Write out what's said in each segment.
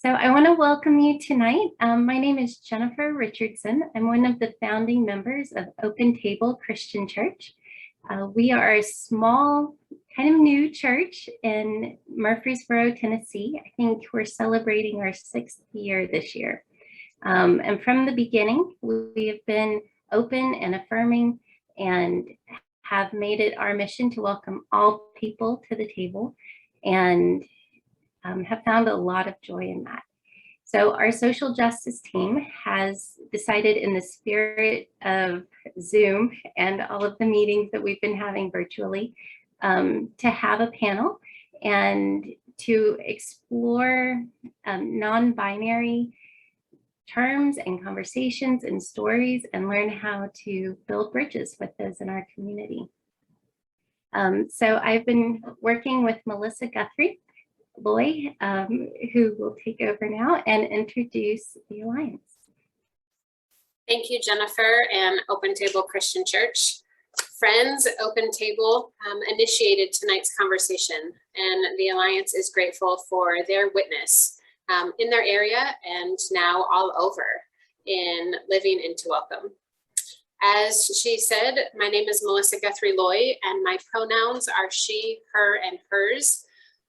So I want to welcome you tonight. My name is Jennifer Richardson. I'm one of the founding members of Open Table Christian Church. We are a small, kind of new church in Murfreesboro, Tennessee. I think we're celebrating our 6th year this year. And from the beginning, we have been open and affirming and have made it our mission to welcome all people to the table, and have found a lot of joy in that. So our social justice team has decided, in the spirit of Zoom and all of the meetings that we've been having virtually, to have a panel and to explore non-binary terms and conversations and stories and learn how to build bridges with those in our community. So I've been working with Melissa Guthrie Loy, who will take over now and introduce the Alliance. Thank you, Jennifer, and Open Table Christian Church. Friends, Open Table initiated tonight's conversation, and the Alliance is grateful for their witness in their area and now all over in living into welcome. As she said, my name is Melissa Guthrie Loy, and my pronouns are she, her, and hers.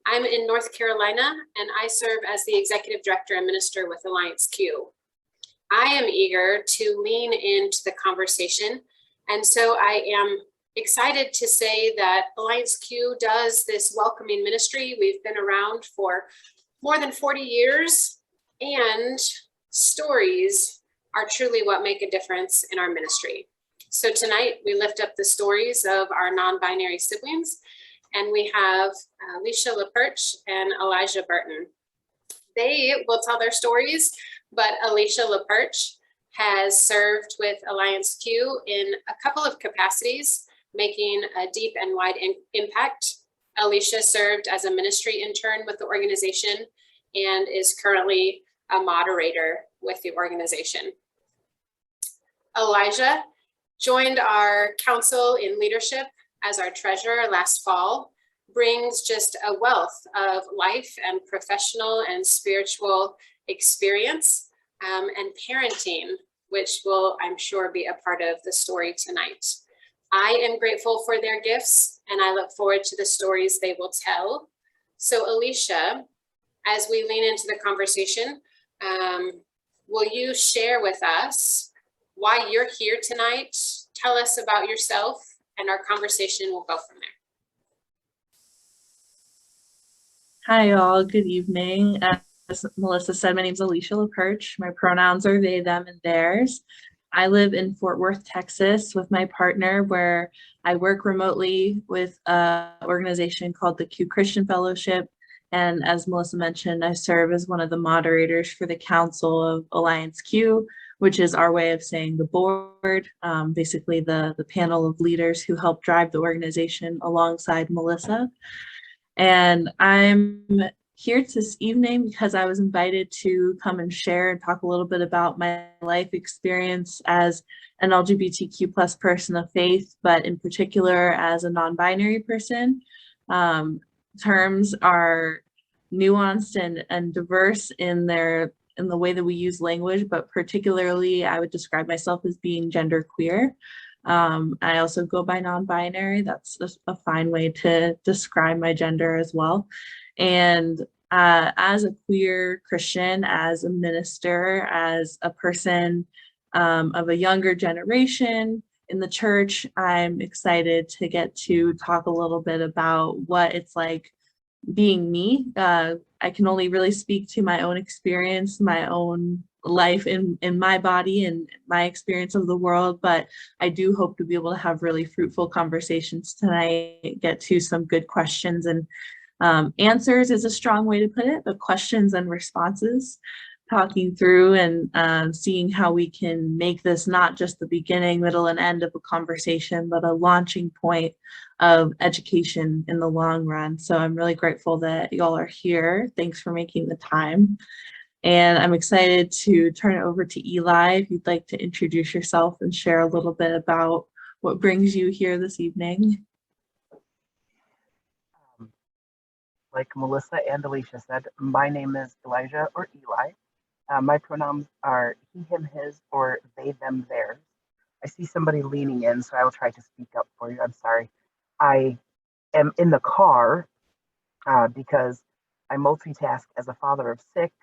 I'm in North Carolina, and I serve as the Executive Director and Minister with Alliance Q. I am eager to lean into the conversation, and so I am excited to say that Alliance Q does this welcoming ministry. We've been around for more than 40 years, and stories are truly what make a difference in our ministry. So tonight, we lift up the stories of our non-binary siblings, and we have Alysha Laperche and Elijah Burton. They will tell their stories, but Alysha Laperche has served with Alliance Q in a couple of capacities, making a deep and wide impact. Alysha served as a ministry intern with the organization and is currently a moderator with the organization. Elijah joined our council in leadership as our treasurer last fall, brings just a wealth of life and professional and spiritual experience and parenting, which will, I'm sure, be a part of the story tonight. I am grateful for their gifts, and I look forward to the stories they will tell. So Alysha, as we lean into the conversation, will you share with us why you're here tonight? Tell us about yourself, and our conversation will go from there. Hi, all. Good evening. As Melissa said, my name is Alysha Laperche. My pronouns are they, them, and theirs. I live in Fort Worth, Texas with my partner, where I work remotely with an organization called the Q Christian Fellowship. And as Melissa mentioned, I serve as one of the moderators for the Council of Alliance Q, which is our way of saying the board, basically the panel of leaders who help drive the organization alongside Melissa. And I'm here this evening because I was invited to come and share and talk a little bit about my life experience as an LGBTQ plus person of faith, but in particular as a non-binary person. Terms are nuanced and diverse in the way that we use language, but particularly I would describe myself as being genderqueer. I also go by non-binary. That's a fine way to describe my gender as well. And as a queer Christian, as a minister, as a person of a younger generation in the church, I'm excited to get to talk a little bit about what it's like being me. I can only really speak to my own experience, my own life in my body and my experience of the world, but I do hope to be able to have really fruitful conversations tonight, get to some good questions and answers is a strong way to put it, but questions and responses, talking through and seeing how we can make this not just the beginning, middle, and end of a conversation, but a launching point of education in the long run. So I'm really grateful that y'all are here. Thanks for making the time. And I'm excited to turn it over to Eli, if you'd like to introduce yourself and share a little bit about what brings you here this evening. like Melissa and Alysha said, my name is Elijah or Eli. My pronouns are he, him, his, or they, them, theirs. I see somebody leaning in, so I will try to speak up for you. I'm sorry. I am in the car because I multitask as a father of 6,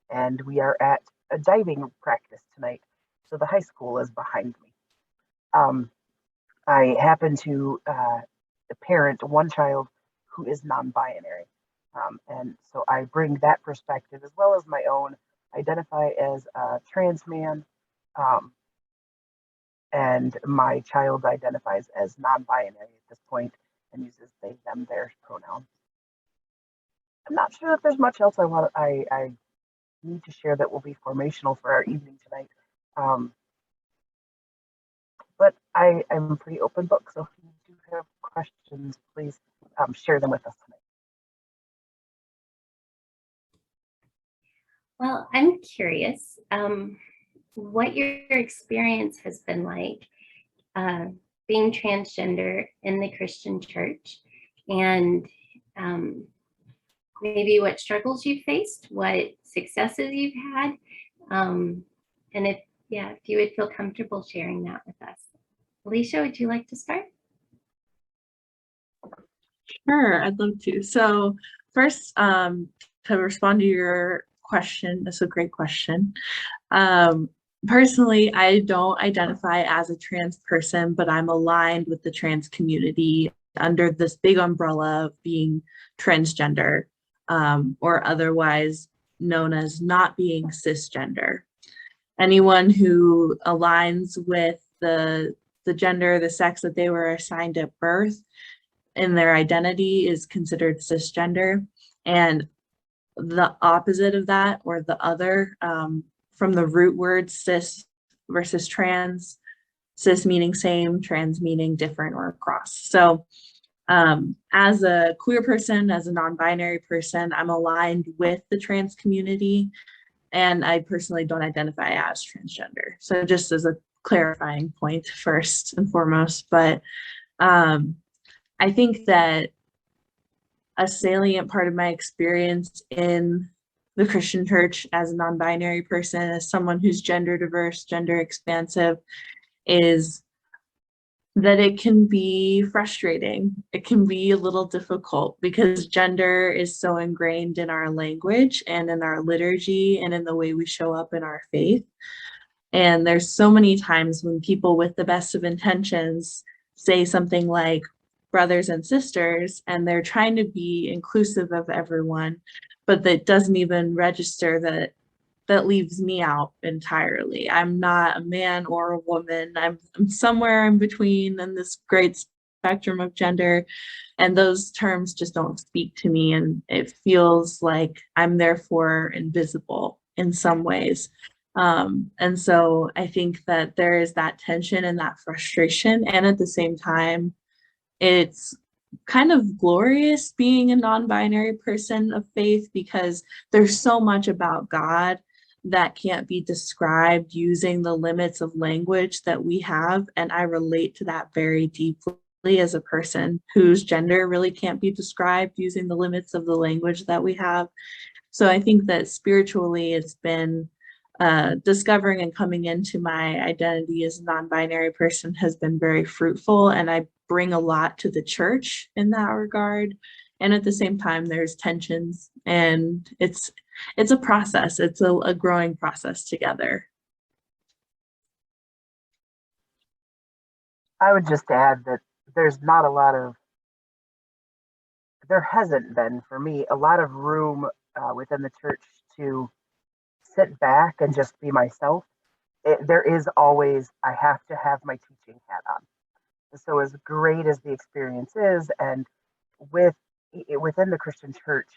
and we are at a diving practice tonight. So the high school is behind me. I happen to parent one child who is non-binary. And so I bring that perspective as well as my own. Identify as a trans man, and my child identifies as non-binary at this point and uses they, them, theirs pronouns. I'm not sure if there's much else I need to share that will be formational for our evening tonight. But I'm a pretty open book, so if you do have questions, please share them with us tonight. Well, I'm curious what your experience has been like being transgender in the Christian church, and maybe what struggles you faced, what successes you've had, and if you would feel comfortable sharing that with us. Alysha, would you like to start? Sure, I'd love to. So first, to respond to your question, that's a great question. Personally, I don't identify as a trans person, but I'm aligned with the trans community under this big umbrella of being transgender, or otherwise known as not being cisgender. Anyone who aligns with the gender, the sex that they were assigned at birth in their identity is considered cisgender. And the opposite of that, or the other, from the root word cis versus trans, cis meaning same, trans meaning different or across. So as a queer person, as a non-binary person, I'm aligned with the trans community, and I personally don't identify as transgender. So just as a clarifying point first and foremost, but I think that a salient part of my experience in the Christian church as a non-binary person, as someone who's gender diverse, gender expansive, is that it can be frustrating. It can be a little difficult because gender is so ingrained in our language and in our liturgy and in the way we show up in our faith. And there's so many times when people with the best of intentions say something like brothers and sisters, and they're trying to be inclusive of everyone, but that doesn't even register that leaves me out entirely. I'm not a man or a woman. I'm somewhere in between in this great spectrum of gender, and those terms just don't speak to me, and it feels like I'm therefore invisible in some ways. And so I think that there is that tension and that frustration, and at the same time, it's kind of glorious being a non-binary person of faith because there's so much about God that can't be described using the limits of language that we have. And I relate to that very deeply as a person whose gender really can't be described using the limits of the language that we have. So I think that spiritually it's been discovering and coming into my identity as a non-binary person has been very fruitful, and I bring a lot to the church in that regard. And at the same time, there's tensions, and it's a process. It's a growing process together. I would just add that there's not a lot of, there hasn't been for me a lot of room within the church to sit back and just be myself. There is always, I have to have my teaching hat on. So as great as the experience is, and within the Christian church,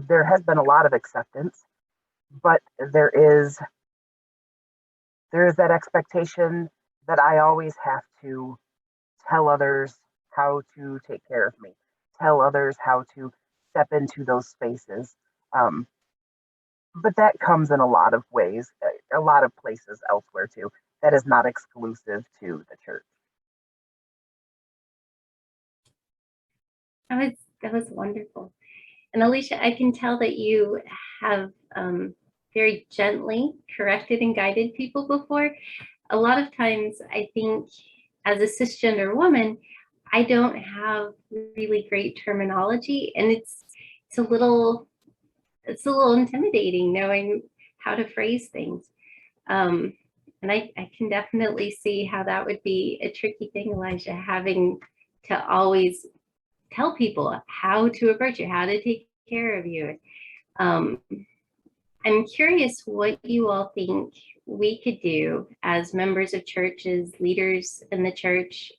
there has been a lot of acceptance, but there is that expectation that I always have to tell others how to take care of me, tell others how to step into those spaces. But that comes in a lot of ways, a lot of places elsewhere too. That is not exclusive to the church. I was That was wonderful. And Alysha, I can tell that you have very gently corrected and guided people before. A lot of times, I think as a cisgender woman, I don't have really great terminology, and it's a little intimidating knowing how to phrase things. And I can definitely see how that would be a tricky thing, Elijah, having to always tell people how to approach you, how to take care of you. I'm curious what you all think we could do as members of churches, leaders in the church,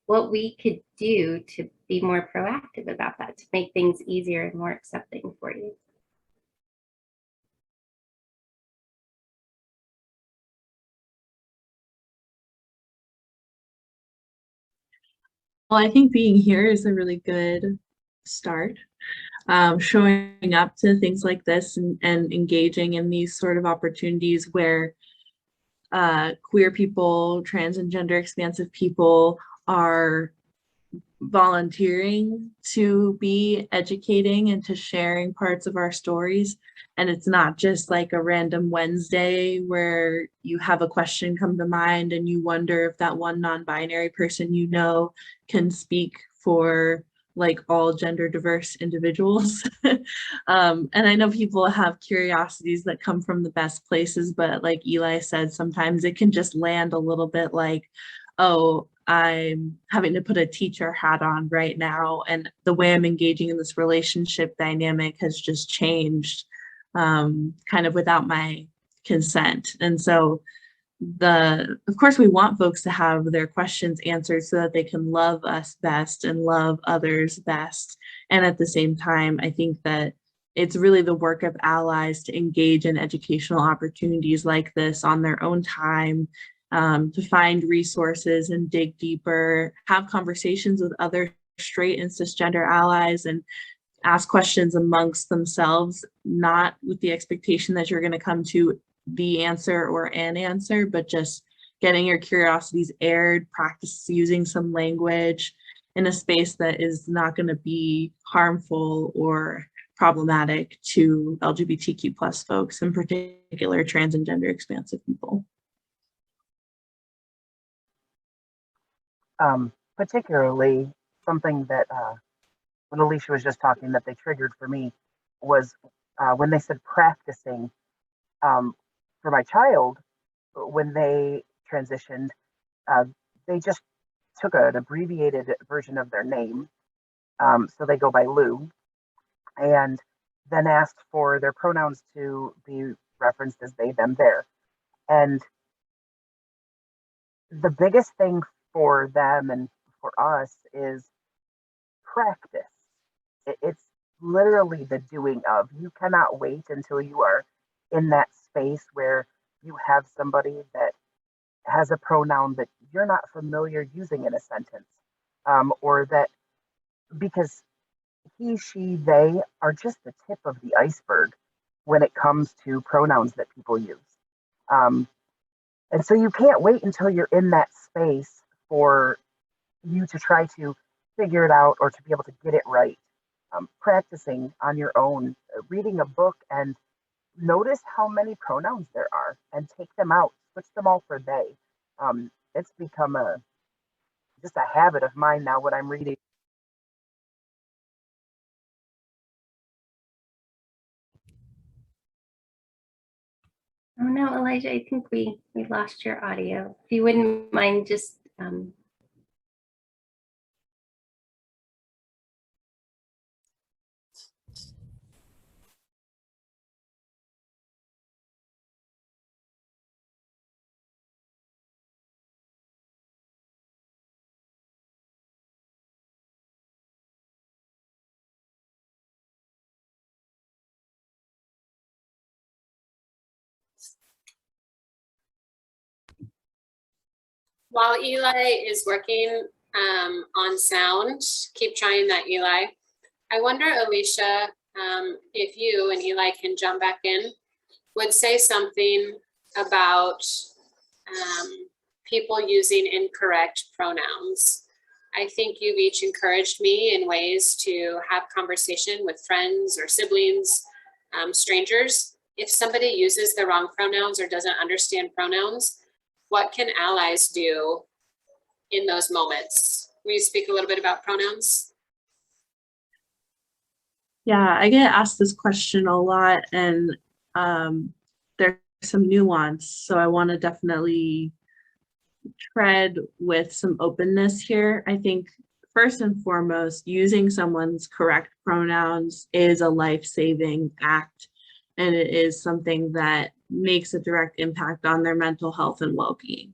what we could do to be more proactive about that, to make things easier and more accepting for you. Well, I think being here is a really good start. Showing up to things like this and engaging in these sort of opportunities where queer people, trans and gender expansive people are volunteering to be educating and to sharing parts of our stories. And it's not just like a random Wednesday where you have a question come to mind and you wonder if that one non-binary person you know can speak for like all gender diverse individuals. And I know people have curiosities that come from the best places, but like Eli said, sometimes it can just land a little bit like, oh, I'm having to put a teacher hat on right now, and the way I'm engaging in this relationship dynamic has just changed kind of without my consent. And so of course we want folks to have their questions answered so that they can love us best and love others best. And at the same time, I think that it's really the work of allies to engage in educational opportunities like this on their own time, to find resources and dig deeper, have conversations with other straight and cisgender allies, and ask questions amongst themselves, not with the expectation that you're going to come to the answer or an answer, but just getting your curiosities aired, practice using some language in a space that is not going to be harmful or problematic to LGBTQ plus folks, in particular trans and gender expansive people. Particularly something that when Alysha was just talking that they triggered for me was when they said practicing. For my child, when they transitioned, they just took an abbreviated version of their name. So they go by Lou, and then asked for their pronouns to be referenced as they, them, their. And the biggest thing for them and for us is practice. It's literally the doing of. You cannot wait until you are in that space where you have somebody that has a pronoun that you're not familiar using in a sentence, or that, because he, she, they are just the tip of the iceberg when it comes to pronouns that people use. And so you can't wait until you're in that space for you to try to figure it out or to be able to get it right. Practicing on your own, reading a book, and notice how many pronouns there are and take them out, switch them all for they. It's become just a habit of mine now when I'm reading. Oh no, Elijah, I think we lost your audio. If you wouldn't mind just While Eli is working on sound, keep trying that, Eli. I wonder, Alysha, if you and Eli can jump back in, would say something about people using incorrect pronouns. I think you've each encouraged me in ways to have conversation with friends or siblings, strangers. If somebody uses the wrong pronouns or doesn't understand pronouns, what can allies do in those moments? Will you speak a little bit about pronouns? Yeah, I get asked this question a lot, and there's some nuance. So I want to definitely tread with some openness here. I think first and foremost, using someone's correct pronouns is a life-saving act, and it is something that makes a direct impact on their mental health and well-being.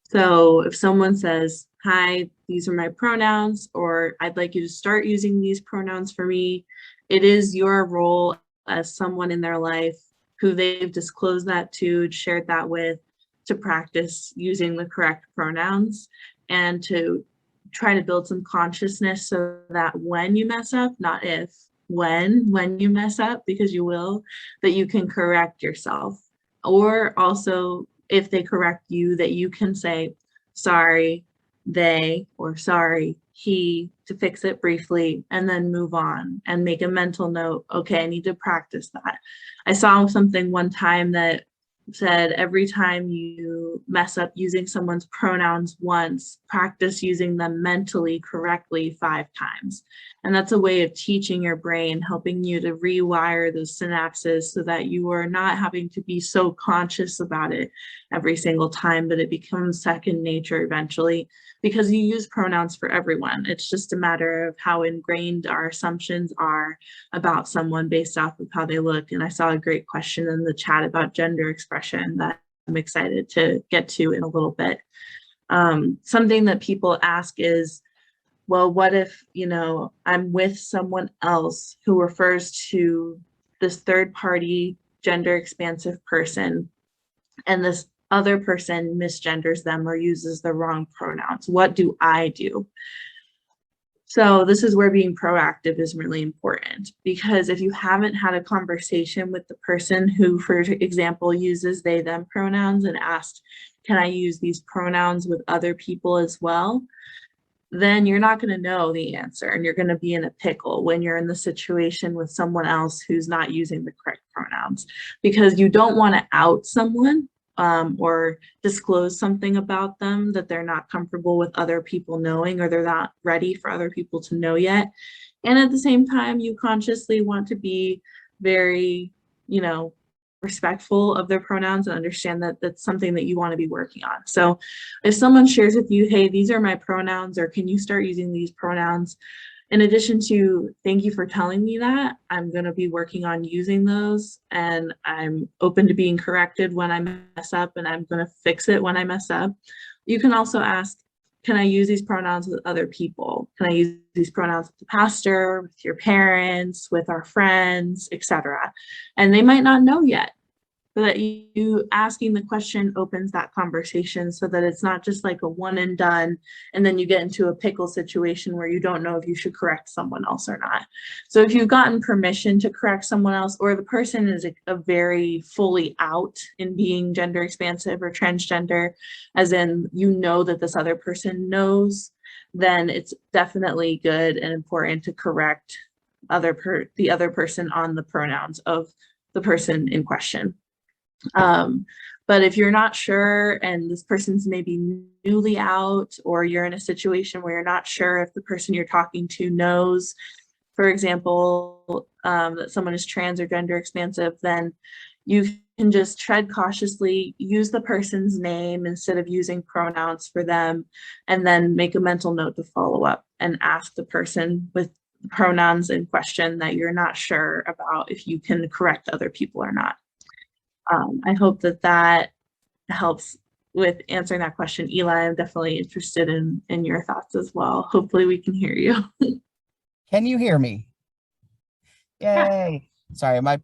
So if someone says, "Hi, these are my pronouns," or "I'd like you to start using these pronouns for me," it is your role as someone in their life who they've disclosed that to, shared that with, to practice using the correct pronouns and to try to build some consciousness so that when you mess up, not if, when you mess up, because you will, that you can correct yourself. Or also, if they correct you, that you can say, "Sorry, they," or "Sorry, he," to fix it briefly and then move on and make a mental note. Okay, I need to practice that. I saw something one time that said every time you mess up using someone's pronouns once, practice using them mentally correctly 5 times. And that's a way of teaching your brain, helping you to rewire those synapses so that you are not having to be so conscious about it every single time, but it becomes second nature eventually, because you use pronouns for everyone. It's just a matter of how ingrained our assumptions are about someone based off of how they look. And I saw a great question in the chat about gender expression that I'm excited to get to in a little bit. Something that people ask is, well, what if, I'm with someone else who refers to this third party gender expansive person and this other person misgenders them or uses the wrong pronouns? What do I do? So this is where being proactive is really important, because if you haven't had a conversation with the person who, for example, uses they, them pronouns and asked, "Can I use these pronouns with other people as well?" then you're not going to know the answer, and you're going to be in a pickle when you're in the situation with someone else who's not using the correct pronouns, because you don't want to out someone or disclose something about them that they're not comfortable with other people knowing, or they're not ready for other people to know yet. And at the same time, you consciously want to be very, respectful of their pronouns and understand that that's something that you want to be working on. So if someone shares with you, "Hey, these are my pronouns," or "Can you start using these pronouns?" in addition to, "Thank you for telling me that, I'm going to be working on using those, and I'm open to being corrected when I mess up, and I'm going to fix it when I mess up," you can also ask, "Can I use these pronouns with other people? Can I use these pronouns with the pastor, with your parents, with our friends, etc.?" And they might not know yet, but you asking the question opens that conversation so that it's not just like a one and done, and then you get into a pickle situation where you don't know if you should correct someone else or not. So if you've gotten permission to correct someone else, or the person is a very fully out in being gender expansive or transgender, as in that this other person knows, then it's definitely good and important to correct the other person on the pronouns of the person in question. But if you're not sure, and this person's maybe newly out, or you're in a situation where you're not sure if the person you're talking to knows, for example, that someone is trans or gender expansive, then you can just tread cautiously, use the person's name instead of using pronouns for them, and then make a mental note to follow up and ask the person with the pronouns in question that you're not sure about if you can correct other people or not. I hope that helps with answering that question. Eli, I'm definitely interested in your thoughts as well. Hopefully we can hear you. Can you hear me? Yay. Sorry, my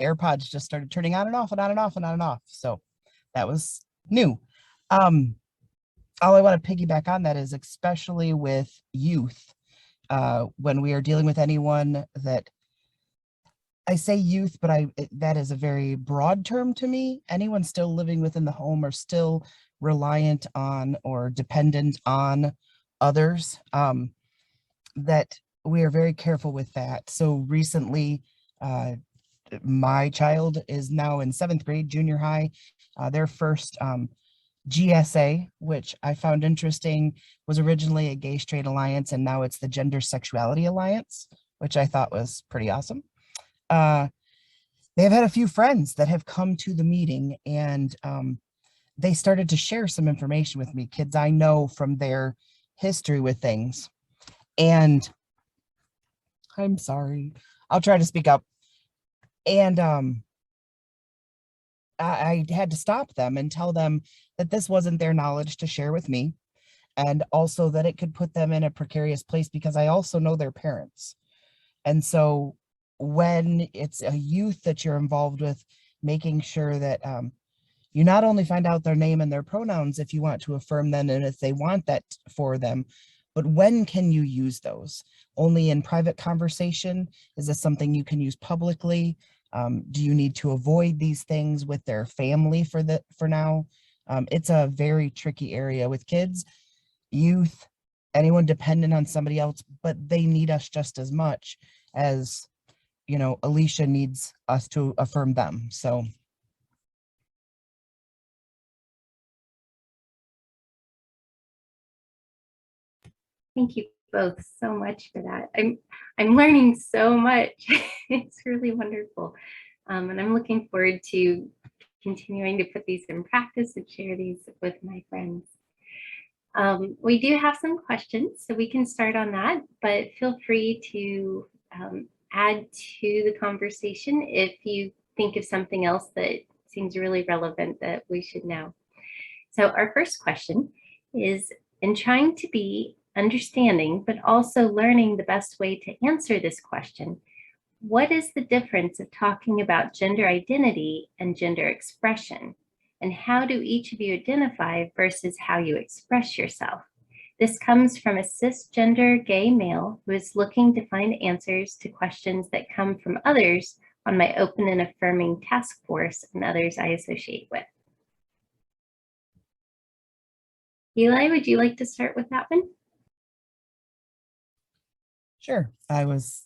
AirPods just started turning on and off and on and off and on and off. So that was new. All I want to piggyback on that is, especially with youth, when we are dealing with anyone that, I say youth, but that is a very broad term to me. Anyone still living within the home or still reliant on or dependent on others, that we are very careful with that. So recently, my child is now in 7th grade, junior high. Their first GSA, which I found interesting, was originally a Gay Straight Alliance, and now it's the Gender Sexuality Alliance, which I thought was pretty awesome. They've had a few friends that have come to the meeting, and they started to share some information with me, kids I know from their history with things. And I'm sorry, I'll try to speak up. And I had to stop them and tell them that this wasn't their knowledge to share with me, and also that it could put them in a precarious place because I also know their parents. And so when it's a youth that you're involved with, making sure that you not only find out their name and their pronouns if you want to affirm them and if they want that for them, but when can you use those? Only in private conversation? Is this something you can use publicly? Do you need to avoid these things with their family for now? It's a very tricky area with kids, youth, anyone dependent on somebody else, but they need us just as much as, you know, Alysha needs us to affirm them. So. Thank you both so much for that. I'm learning so much. It's really wonderful. And I'm looking forward to continuing to put these in practice and share these with my friends. We do have some questions, so we can start on that, but feel free to add to the conversation if you think of something else that seems really relevant that we should know. So our first question is, in trying to be understanding, but also learning the best way to answer this question, what is the difference of talking about gender identity and gender expression? And how do each of you identify versus how you express yourself? This comes from a cisgender gay male who is looking to find answers to questions that come from others on my open and affirming task force and others I associate with. Eli, would you like to start with that one? Sure. I was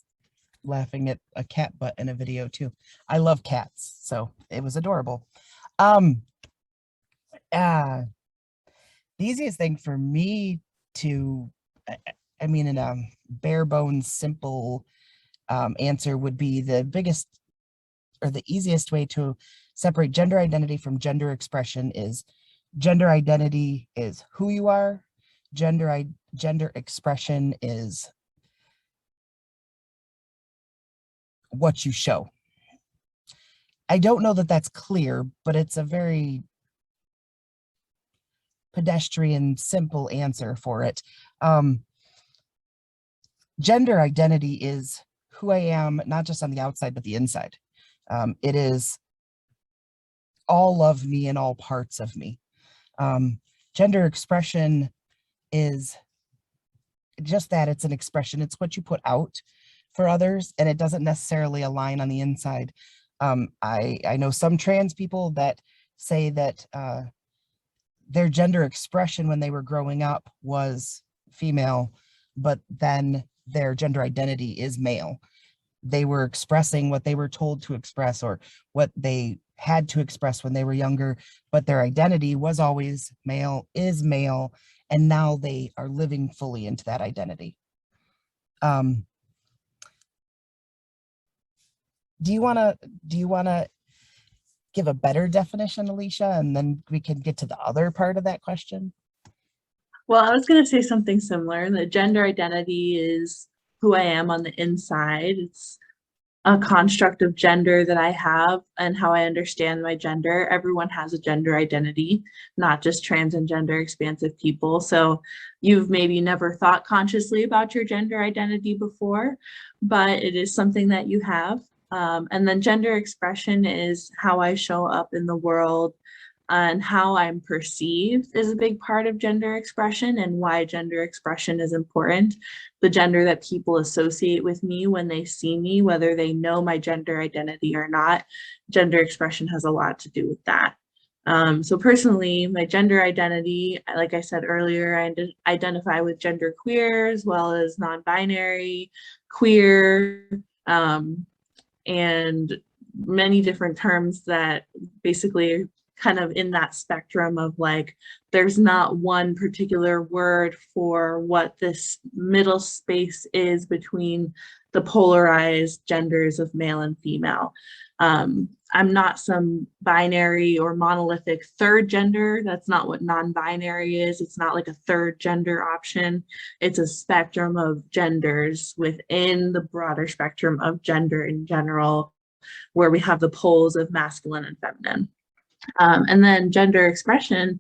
laughing at a cat butt in a video too. I love cats, so it was adorable. The easiest thing for me to, I mean, in a bare bones, simple answer would be the biggest or the easiest way to separate gender identity from gender expression is gender identity is who you are. Gender expression is what you show. I don't know that that's clear, but it's a very pedestrian, simple answer for it. Gender identity is who I am, not just on the outside, but the inside. It is all of me and all parts of me. Gender expression is just that, it's an expression. It's what you put out for others, and it doesn't necessarily align on the inside. I know some trans people that say that their gender expression when they were growing up was female, but then their gender identity is male. They were expressing what they were told to express or what they had to express when they were younger, but their identity was always male, is male, and now they are living fully into that identity. Do you want to give a better definition, Alysha, and then we can get to the other part of that question? Well, I was going to say something similar. The gender identity is who I am on the inside. It's a construct of gender that I have and how I understand my gender. Everyone has a gender identity, not just trans and gender expansive people. So you've maybe never thought consciously about your gender identity before, but it is something that you have. And then gender expression is how I show up in the world, and how I'm perceived is a big part of gender expression and why gender expression is important. The gender that people associate with me when they see me, whether they know my gender identity or not, gender expression has a lot to do with that. So personally, my gender identity, like I said earlier, I identify with gender queer as well as non-binary, queer, and many different terms that basically kind of in that spectrum of like, there's not one particular word for what this middle space is between the polarized genders of male and female. I'm not some binary or monolithic third gender. That's not what non-binary is. It's not like a third gender option. It's a spectrum of genders within the broader spectrum of gender in general, where we have the poles of masculine and feminine. And then gender expression,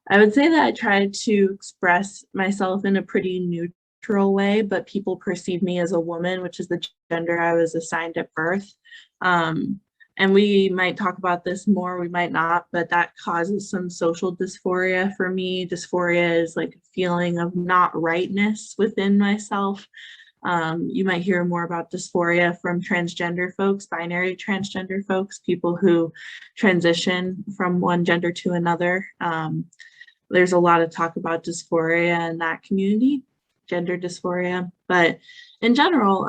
I would say that I try to express myself in a pretty neutral way, but people perceive me as a woman, which is the gender I was assigned at birth. And we might talk about this more, we might not, but that causes some social dysphoria for me. Dysphoria is like a feeling of not rightness within myself. You might hear more about dysphoria from transgender folks, binary transgender folks, people who transition from one gender to another. There's a lot of talk about dysphoria in that community, gender dysphoria, but in general,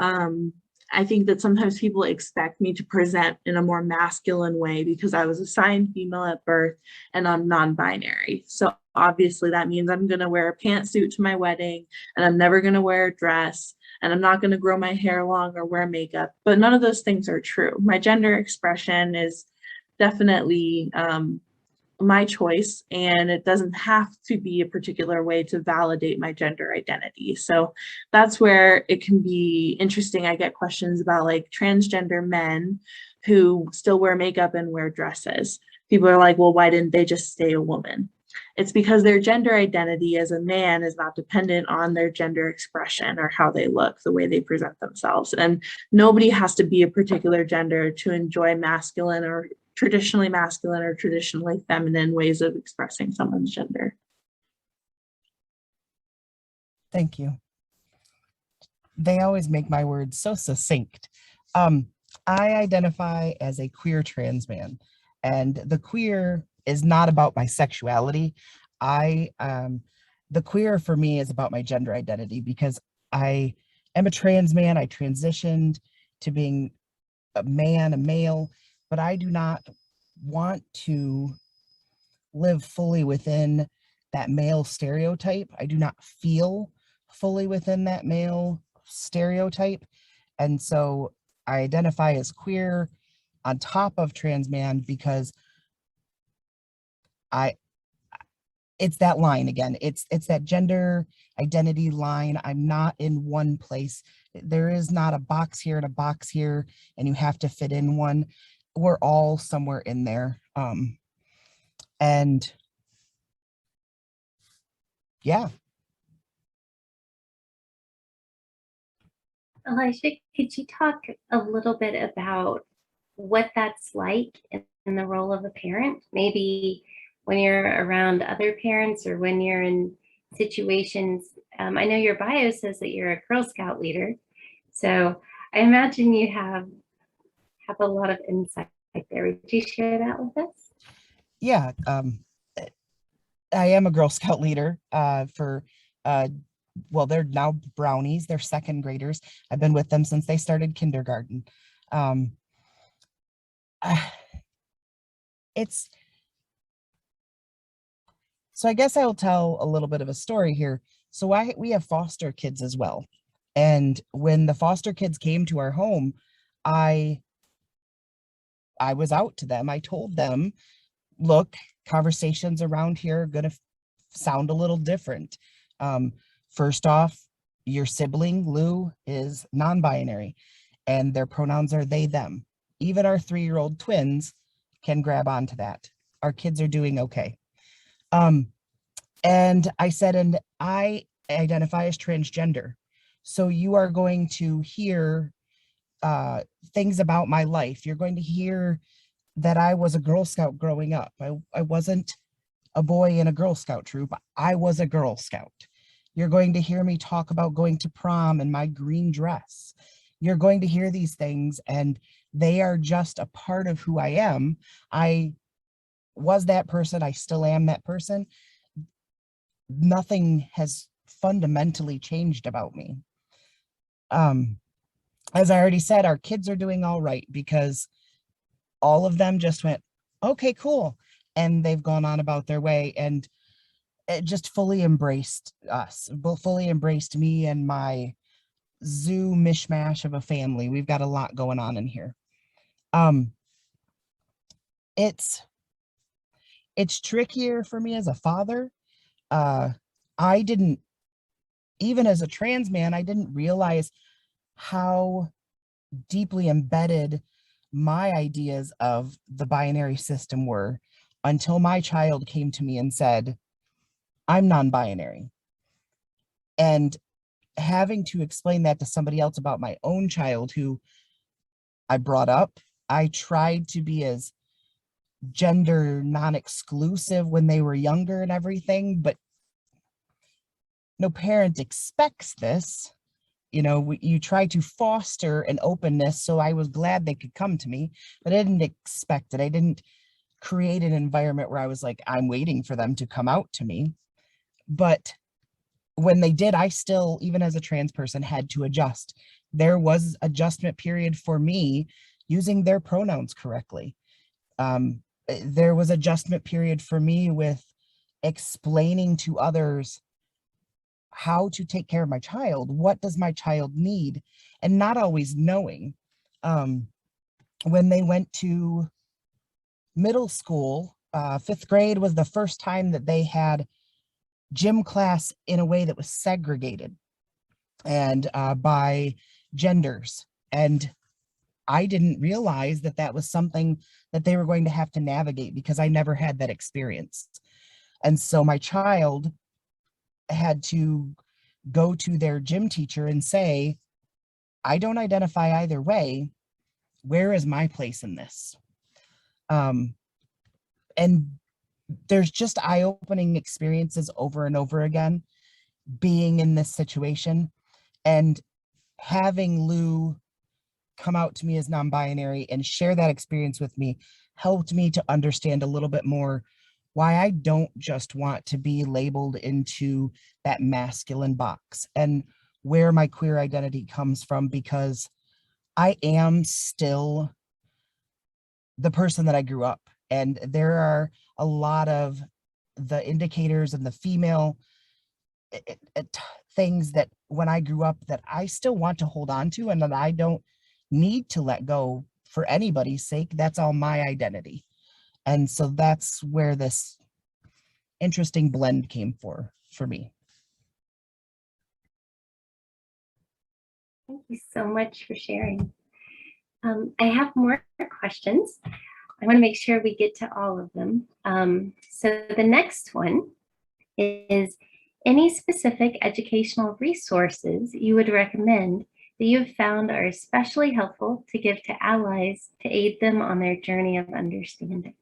I think that sometimes people expect me to present in a more masculine way because I was assigned female at birth and I'm non-binary. So obviously that means I'm gonna wear a pantsuit to my wedding and I'm never gonna wear a dress and I'm not gonna grow my hair long or wear makeup, but none of those things are true. My gender expression is definitely my choice, and it doesn't have to be a particular way to validate my gender identity. So that's where it can be interesting. I get questions about like transgender men who still wear makeup and wear dresses. People are like, well, why didn't they just stay a woman? It's because their gender identity as a man is not dependent on their gender expression or how they look, the way they present themselves. And nobody has to be a particular gender to enjoy masculine or traditionally masculine or traditionally feminine ways of expressing someone's gender. Thank you. They always make my words so succinct. I identify as a queer trans man, and the queer is not about my sexuality. The queer for me is about my gender identity because I am a trans man. I transitioned to being a man, a male, but I do not want to live fully within that male stereotype. I do not feel fully within that male stereotype. And so I identify as queer on top of trans man because it's that line again. It's that gender identity line. I'm not in one place. There is not a box here and a box here, and you have to fit in one. We're all somewhere in there. And yeah. Elisha, could you talk a little bit about what that's like in the role of a parent? Maybe when you're around other parents or when you're in situations. I know your bio says that you're a Girl Scout leader, so I imagine you have a lot of insight there. Would you share that with us? Yeah, I am a Girl Scout leader for well, they're now brownies, they're second graders. I've been with them since they started kindergarten. So I guess I'll tell a little bit of a story here. So we have foster kids as well. And when the foster kids came to our home, I was out to them. I told them, look, conversations around here are going to sound a little different. First off, your sibling, Lou, is non-binary, and their pronouns are they, them. Even our 3-year-old twins can grab onto that. Our kids are doing okay. And I said, and I identify as transgender. So you are going to hear things about my life. You're going to hear that I was a Girl Scout growing up. I wasn't a boy in a Girl Scout troop. I was a Girl Scout. You're going to hear me talk about going to prom in my green dress. You're going to hear these things, and they are just a part of who I am. I was that person. I still am that person. Nothing has fundamentally changed about me. As I already said, our kids are doing all right because all of them just went, okay, cool. And they've gone on about their way, and it just fully embraced us, fully embraced me and my zoo mishmash of a family. We've got a lot going on in here. It's trickier for me as a father. I didn't, even as a trans man, I didn't realize how deeply embedded my ideas of the binary system were until my child came to me and said, I'm non-binary. And having to explain that to somebody else about my own child who I brought up, I tried to be as gender non-exclusive when they were younger and everything, but no parent expects this. You know, you try to foster an openness, so I was glad they could come to me, but I didn't expect it. I didn't create an environment where I was like, I'm waiting for them to come out to me. But when they did, I still, even as a trans person, had to adjust. There was adjustment period for me using their pronouns correctly. There was adjustment period for me with explaining to others how to take care of my child. What does my child need? And not always knowing. When they went to middle school, 5th grade was the first time that they had gym class in a way that was segregated and by genders. And I didn't realize that that was something that they were going to have to navigate because I never had that experience. And so my child had to go to their gym teacher and say, I don't identify either way. Where is my place in this? And there's just eye-opening experiences over and over again being in this situation, and having Lou come out to me as non-binary and share that experience with me helped me to understand a little bit more why I don't just want to be labeled into that masculine box and where my queer identity comes from, because I am still the person that I grew up. And there are a lot of the indicators and the female things that when I grew up that I still want to hold on to and that I don't need to let go for anybody's sake. That's all my identity. And so that's where this interesting blend came for me. Thank you so much for sharing. I have more questions. I want to make sure we get to all of them. So the next one is, any specific educational resources you would recommend that you have found are especially helpful to give to allies to aid them on their journey of understanding?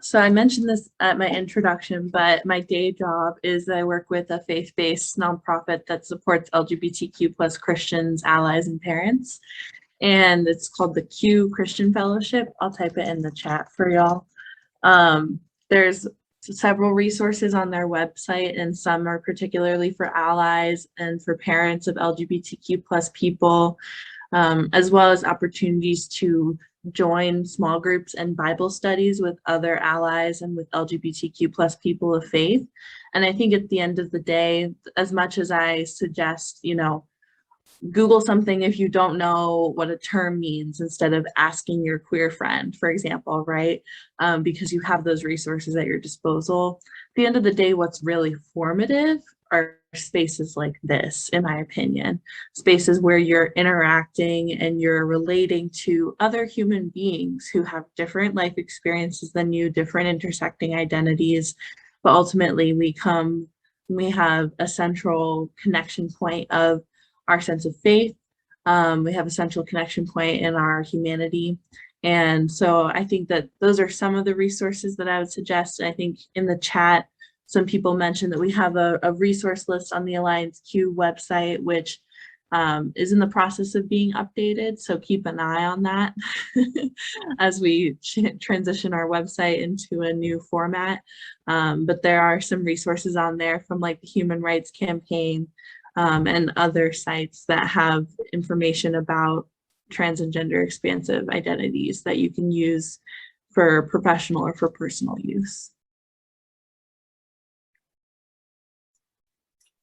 So I mentioned this at my introduction, but my day job is I work with a faith-based nonprofit that supports LGBTQ plus Christians, allies, and parents. And it's called the Q Christian Fellowship. I'll type it in the chat for y'all. There's several resources on their website, and some are particularly for allies and for parents of LGBTQ plus people, as well as opportunities to join small groups and Bible studies with other allies and with LGBTQ plus people of faith. And I think at the end of the day, as much as I suggest, you know, Google something if you don't know what a term means instead of asking your queer friend, for example, right? Because you have those resources at your disposal. At the end of the day, what's really formative are spaces like this, in my opinion, spaces where you're interacting and you're relating to other human beings who have different life experiences than you, different intersecting identities, but ultimately we have a central connection point of our sense of faith. We have a central connection point in our humanity. And so I think that those are some of the resources that I would suggest. I think in the chat, some people mentioned that we have a resource list on the Alliance Q website, which is in the process of being updated. So keep an eye on that as we transition our website into a new format. But there are some resources on there from like the Human Rights Campaign and other sites that have information about trans and gender expansive identities that you can use for professional or for personal use.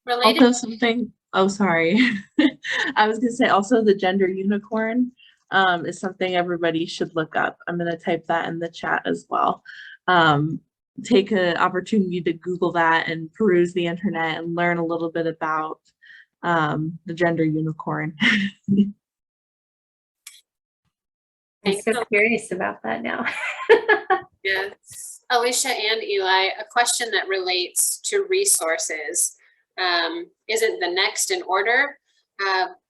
Related, Also something, oh, sorry. I was gonna say also the gender unicorn is something everybody should look up. I'm gonna type that in the chat as well. Take an opportunity to Google that and peruse the internet and learn a little bit about the gender unicorn. I'm Thanks so curious about that now. yes. Alysha and Eli, a question that relates to resources isn't the next in order,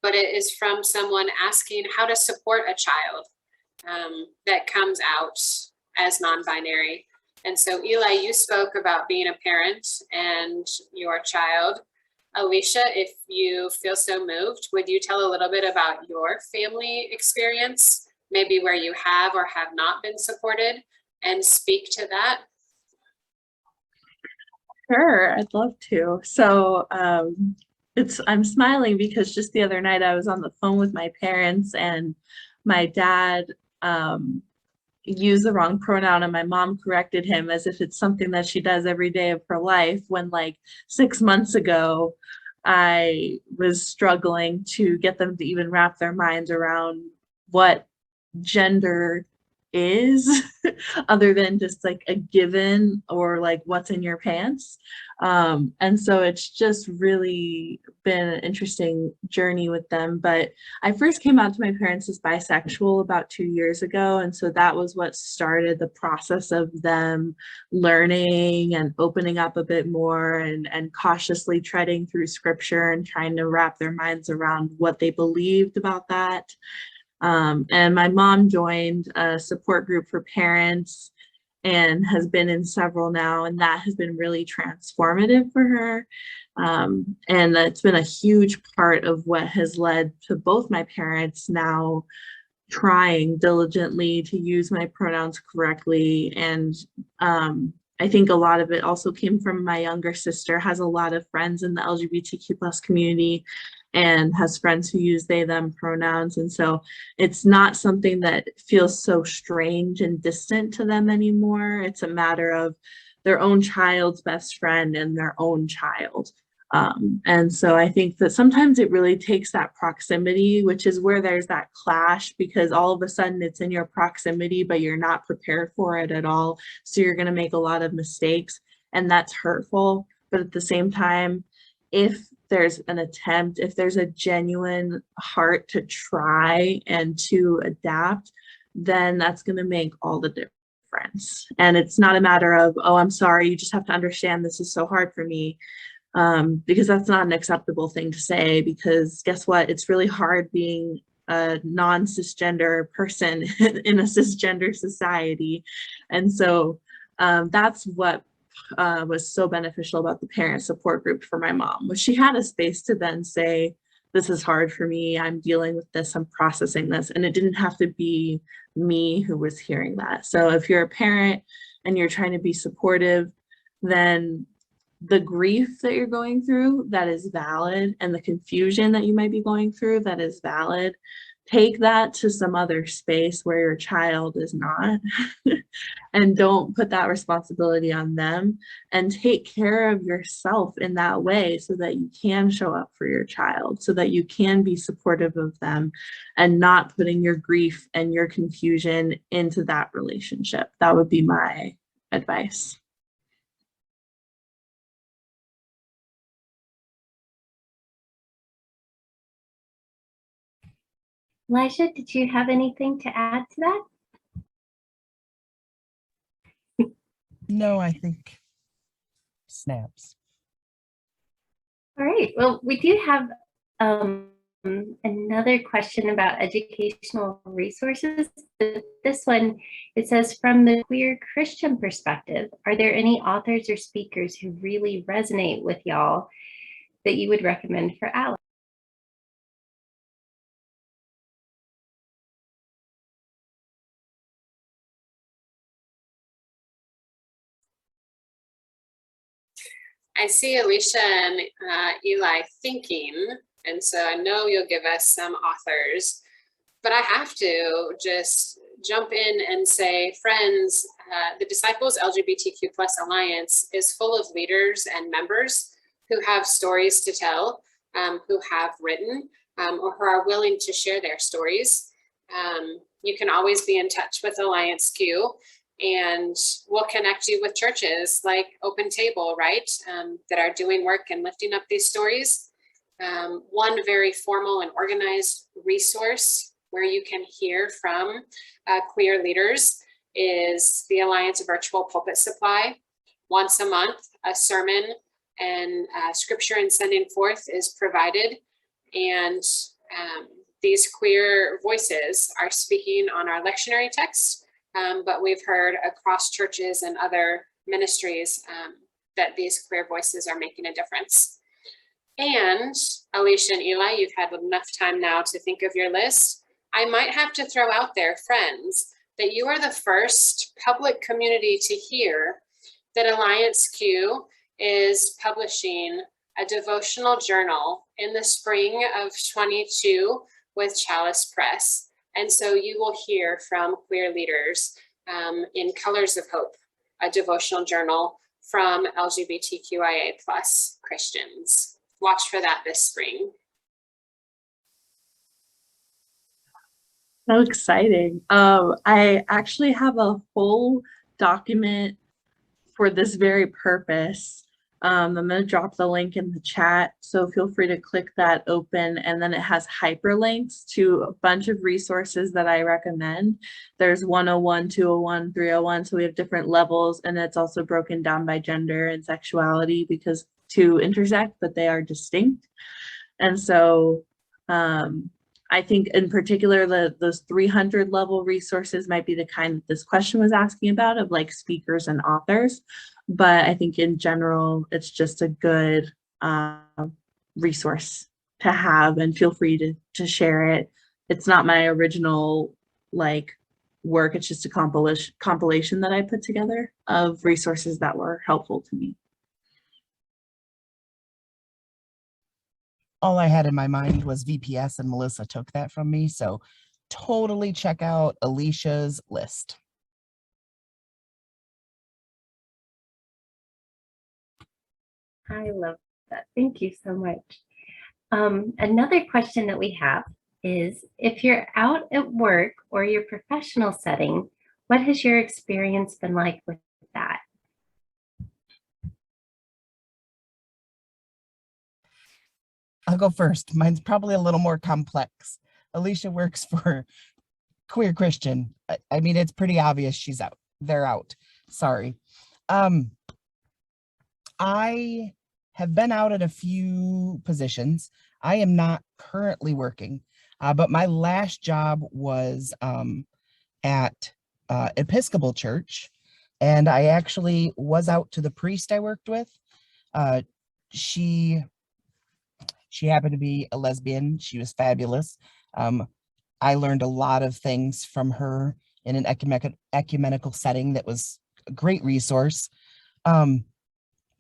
but it is from someone asking how to support a child that comes out as non-binary. And so Eli, you spoke about being a parent and your child. Alysha, if you feel so moved, would you tell a little bit about your family experience, maybe where you have or have not been supported, and speak to that? Sure, I'd love to. So I'm smiling because just the other night I was on the phone with my parents and my dad used the wrong pronoun and my mom corrected him as if it's something that she does every day of her life, when like 6 months ago I was struggling to get them to even wrap their minds around what gender is other than just like a given or like what's in your pants. And so it's just really been an interesting journey with them. But I first came out to my parents as bisexual about 2 years ago. And so that was what started the process of them learning and opening up a bit more and cautiously treading through scripture and trying to wrap their minds around what they believed about that. And my mom joined a support group for parents and has been in several now, and that has been really transformative for her. And that's been a huge part of what has led to both my parents now trying diligently to use my pronouns correctly. And I think a lot of it also came from my younger sister, has a lot of friends in the LGBTQ plus community and has friends who use they, them pronouns. And so it's not something that feels so strange and distant to them anymore. It's a matter of their own child's best friend and their own child. And so I think that sometimes it really takes that proximity, which is where there's that clash, because all of a sudden it's in your proximity, but you're not prepared for it at all. So you're going to make a lot of mistakes, and that's hurtful. But at the same time, if there's an attempt, if there's a genuine heart to try and to adapt, then that's going to make all the difference. And it's not a matter of, oh, I'm sorry, you just have to understand this is so hard for me. Because that's not an acceptable thing to say, because guess what? It's really hard being a non-cisgender person in a cisgender society. And so that's what was so beneficial about the parent support group for my mom, was she had a space to then say, this is hard for me, I'm dealing with this, I'm processing this. And it didn't have to be me who was hearing that. So if you're a parent and you're trying to be supportive, then the grief that you're going through, that is valid, and the confusion that you might be going through, that is valid. Take that to some other space where your child is not, and don't put that responsibility on them, and take care of yourself in that way so that you can show up for your child, so that you can be supportive of them and not putting your grief and your confusion into that relationship. That would be my advice. Elijah, did you have anything to add to that? No, I think snaps. All right. Well, we do have another question about educational resources. This one, it says, from the queer Christian perspective, are there any authors or speakers who really resonate with y'all that you would recommend for allies? I see Alysha and Eli thinking, and so I know you'll give us some authors, but I have to just jump in and say, friends, the Disciples LGBTQ Alliance is full of leaders and members who have stories to tell, who have written, or who are willing to share their stories. You can always be in touch with Alliance Q, and we'll connect you with churches like Open Table, right, that are doing work and lifting up these stories. One very formal and organized resource where you can hear from queer leaders is the Alliance Virtual Pulpit Supply. Once a month, a sermon and scripture and sending forth is provided, and these queer voices are speaking on our lectionary text, but we've heard across churches and other ministries that these queer voices are making a difference. And Alysha and Eli, you've had enough time now to think of your list. I might have to throw out there, friends, that you are the first public community to hear that Alliance Q is publishing a devotional journal in the spring of 22 with Chalice Press. And so you will hear from queer leaders in Colors of Hope, a devotional journal from LGBTQIA+ Christians. Watch for that this spring. So exciting. I actually have a whole document for this very purpose. I'm going to drop the link in the chat, so feel free to click that open, and then it has hyperlinks to a bunch of resources that I recommend. There's 101, 201, 301, so we have different levels, and it's also broken down by gender and sexuality because two intersect, but they are distinct. And so I think in particular, those 300 level resources might be the kind that this question was asking about, of like speakers and authors. But I think in general, it's just a good resource to have, and feel free to share it. It's not my original work. It's just a compilation that I put together of resources that were helpful to me. All I had in my mind was VPS, and Melissa took that from me. So totally check out Alysha's list. I love that. Thank you so much. Another question that we have is, if you're out at work or your professional setting, what has your experience been like with that? I'll go first. Mine's probably a little more complex. Alysha works for Queer Christian. I mean, it's pretty obvious she's out. They're out. Sorry. I have been out at a few positions. I am not currently working, but my last job was at Episcopal Church, and I actually was out to the priest I worked with. She happened to be a lesbian. She was fabulous. I learned a lot of things from her in an ecumenical setting that was a great resource.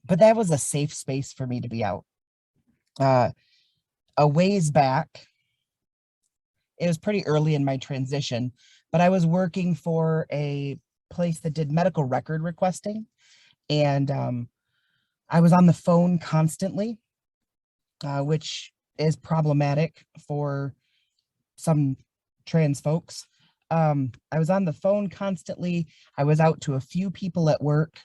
But that was a safe space for me to be out. A ways back, it was pretty early in my transition, but I was working for a place that did medical record requesting, and I was on the phone constantly, which is problematic for some trans folks. I was on the phone constantly. I was out to a few people at work.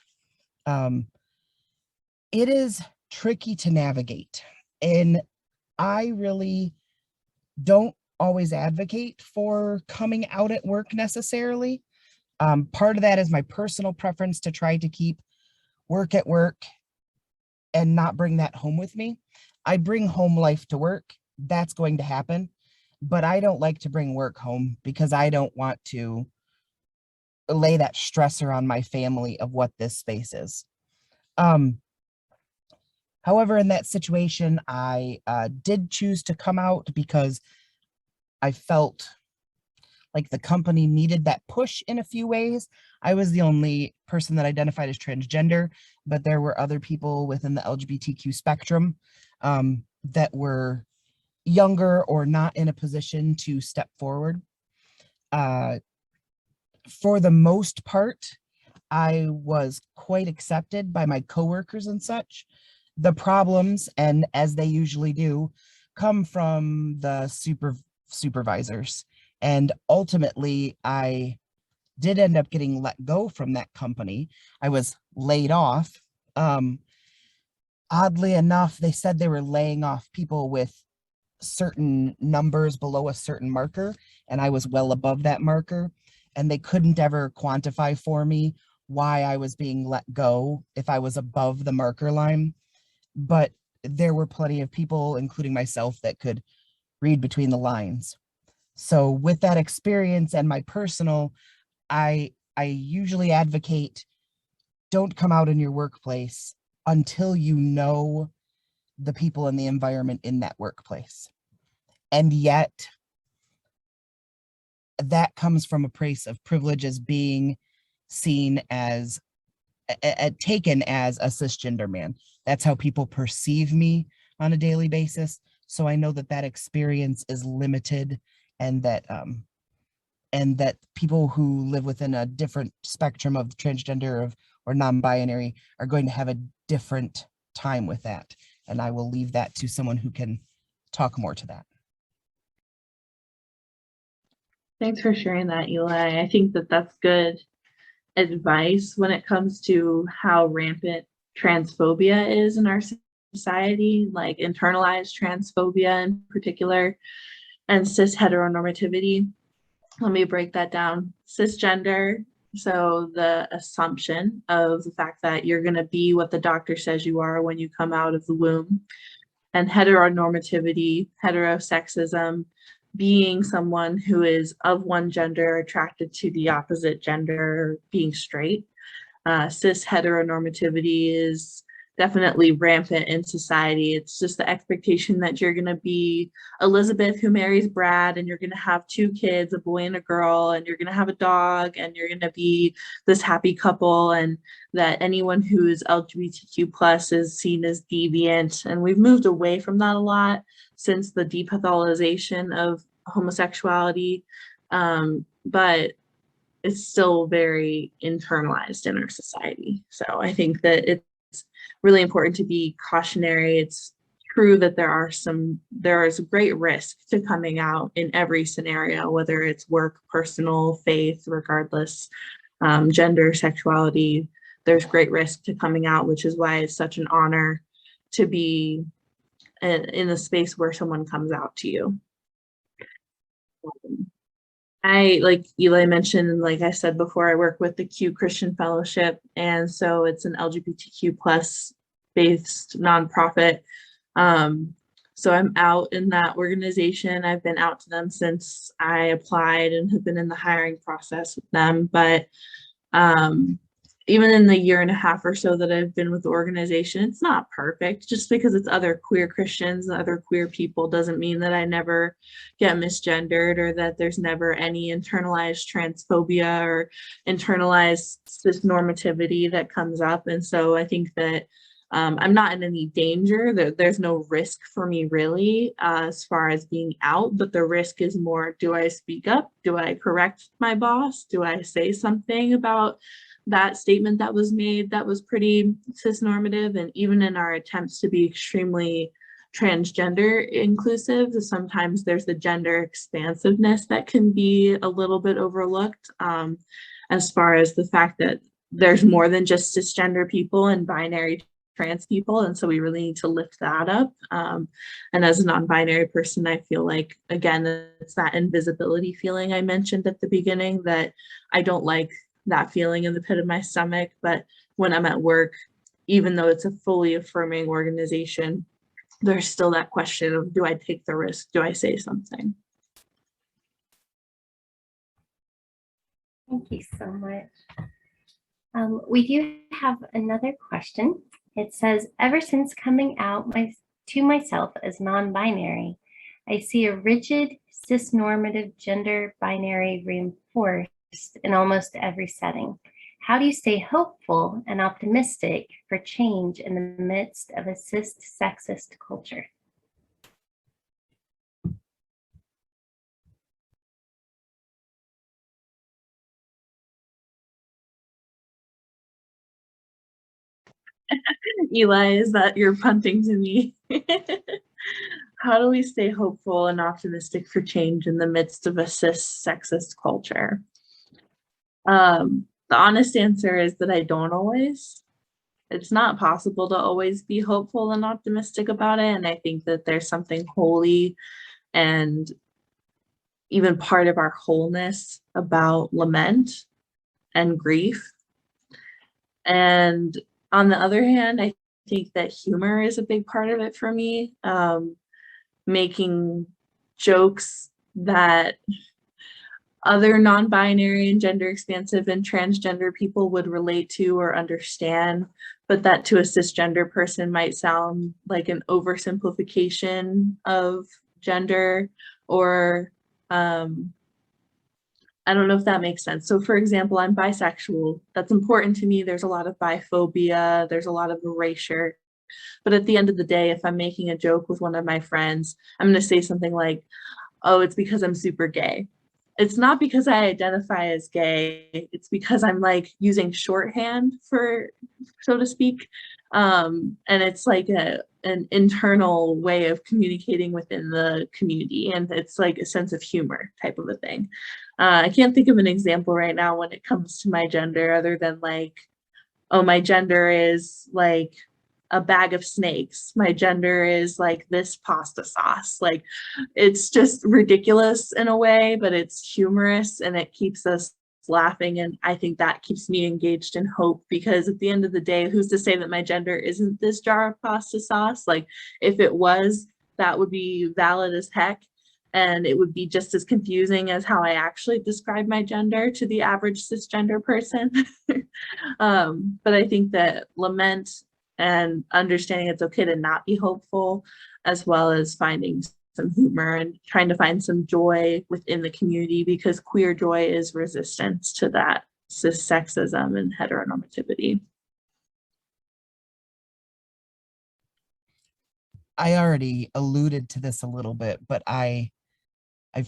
It is tricky to navigate, and I really don't always advocate for coming out at work necessarily. Part of that is my personal preference to try to keep work at work and not bring that home with me. I bring home life to work. That's going to happen, but I don't like to bring work home because I don't want to lay that stressor on my family of what this space is. However, in that situation, I did choose to come out because I felt like the company needed that push in a few ways. I was the only person that identified as transgender, but there were other people within the LGBTQ spectrum that were younger or not in a position to step forward. For the most part, I was quite accepted by my coworkers and such. The problems, and as they usually do, come from the supervisors. And ultimately, I did end up getting let go from that company. I was laid off. Oddly enough, they said they were laying off people with certain numbers below a certain marker, and I was well above that marker, and they couldn't ever quantify for me why I was being let go if I was above the marker line. But there were plenty of people, including myself, that could read between the lines. So with that experience and my personal, I usually advocate, don't come out in your workplace until you know the people in the environment in that workplace. And yet that comes from a place of privilege as being seen as taken as a cisgender man. That's how people perceive me on a daily basis. So I know that that experience is limited, and that people who live within a different spectrum of transgender or non-binary are going to have a different time with that. And I will leave that to someone who can talk more to that. Thanks for sharing that, Eli. I think that that's good advice when it comes to how rampant transphobia is in our society, like internalized transphobia in particular, and cis heteronormativity. Let me break that down. Cisgender, so the assumption of the fact that you're going to be what the doctor says you are when you come out of the womb. And heteronormativity, heterosexism, being someone who is of one gender attracted to the opposite gender, being straight. Cis heteronormativity is definitely rampant in society. It's just the expectation that you're going to be Elizabeth who marries Brad, and you're going to have 2 kids, a boy and a girl, and you're going to have a dog, and you're going to be this happy couple, and that anyone who is LGBTQ plus is seen as deviant. And we've moved away from that a lot since the depathologization of homosexuality, but it's still very internalized in our society. So I think that it's really important to be cautionary. It's true that there is a great risk to coming out in every scenario, whether it's work, personal, faith, regardless, gender, sexuality. There's great risk to coming out, which is why it's such an honor to be in a space where someone comes out to you. I, like Eli mentioned, like I said before, I work with the Q Christian Fellowship, and so it's an LGBTQ plus based nonprofit. So I'm out in that organization. I've been out to them since I applied and have been in the hiring process with them. But even in the 1.5 years or so that I've been with the organization, it's not perfect. Just because it's other queer Christians and other queer people doesn't mean that I never get misgendered, or that there's never any internalized transphobia or internalized cisnormativity that comes up. And so I think that I'm not in any danger. There's no risk for me really as far as being out, but the risk is more, do I speak up? Do I correct my boss? Do I say something about that statement that was made that was pretty cisnormative? And even in our attempts to be extremely transgender inclusive, sometimes there's the gender expansiveness that can be a little bit overlooked, as far as the fact that there's more than just cisgender people and binary trans people. And so we really need to lift that up. And as a non-binary person, I feel like, again, it's that invisibility feeling I mentioned at the beginning, that I don't like that feeling in the pit of my stomach. But when I'm at work, even though it's a fully affirming organization, there's still that question of, do I take the risk? Do I say something? Thank you so much. We do have another question. It says, ever since coming out to myself as non-binary, I see a rigid, cisnormative gender binary reinforced in almost every setting. How do you stay hopeful and optimistic for change in the midst of a cis-sexist culture? Eli, is that you're punting to me? How do we stay hopeful and optimistic for change in the midst of a cis-sexist culture? The honest answer is that I don't always. It's not possible to always be hopeful and optimistic about it. And I think that there's something holy and even part of our wholeness about lament and grief. And on the other hand, I think that humor is a big part of it for me. Making jokes that other non-binary and gender expansive and transgender people would relate to or understand, but that to a cisgender person might sound like an oversimplification of gender, or I don't know if that makes sense. So for example, I'm bisexual. That's important to me. There's a lot of biphobia. There's a lot of erasure. But at the end of the day, if I'm making a joke with one of my friends, I'm going to say something like, oh, it's because I'm super gay. It's not because I identify as gay. It's because I'm like using shorthand for, so to speak. And it's like an internal way of communicating within the community. And it's like a sense of humor type of a thing. I can't think of an example right now when it comes to my gender other than like, oh, my gender is like a bag of snakes. My gender is like this pasta sauce. Like, it's just ridiculous in a way, but it's humorous and it keeps us laughing. And I think that keeps me engaged in hope, because at the end of the day, who's to say that my gender isn't this jar of pasta sauce? Like, if it was, that would be valid as heck. And it would be just as confusing as how I actually describe my gender to the average cisgender person. But I think that lament and understanding it's okay to not be hopeful, as well as finding some humor and trying to find some joy within the community, because queer joy is resistance to that cis sexism and heteronormativity. I already alluded to this a little bit, but I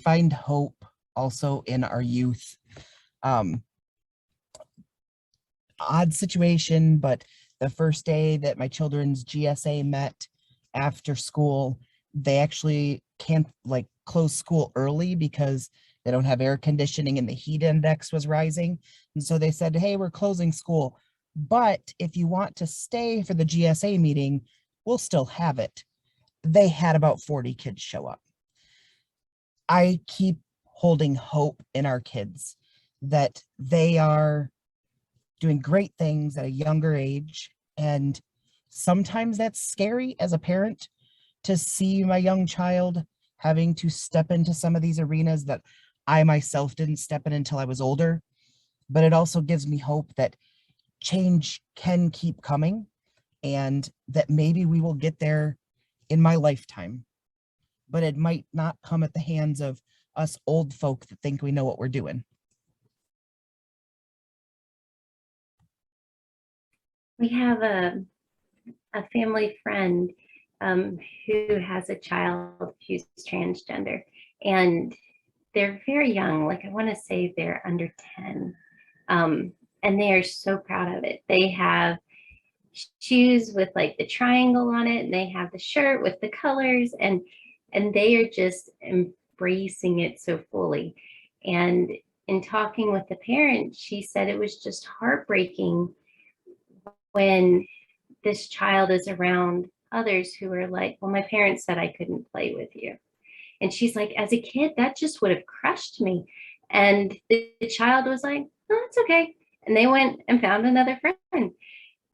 find hope also in our youth. Odd situation, but the first day that my children's GSA met after school, they actually can't like close school early because they don't have air conditioning and the heat index was rising. And so they said, hey, we're closing school, but if you want to stay for the GSA meeting, we'll still have it. They had about 40 kids show up. I keep holding hope in our kids that they are doing great things at a younger age. And sometimes that's scary as a parent to see my young child having to step into some of these arenas that I myself didn't step in until I was older. But it also gives me hope that change can keep coming and that maybe we will get there in my lifetime. But it might not come at the hands of us old folk that think we know what we're doing. We have a family friend who has a child who's transgender, and they're very young. Like, I want to say they're under 10, and they are so proud of it. They have shoes with like the triangle on it, and they have the shirt with the colors, and they are just embracing it so fully. And in talking with the parent, she said it was just heartbreaking when this child is around others who are like, well, my parents said I couldn't play with you. And she's like, as a kid, that just would have crushed me. And the child was like, oh, it's okay. And they went and found another friend.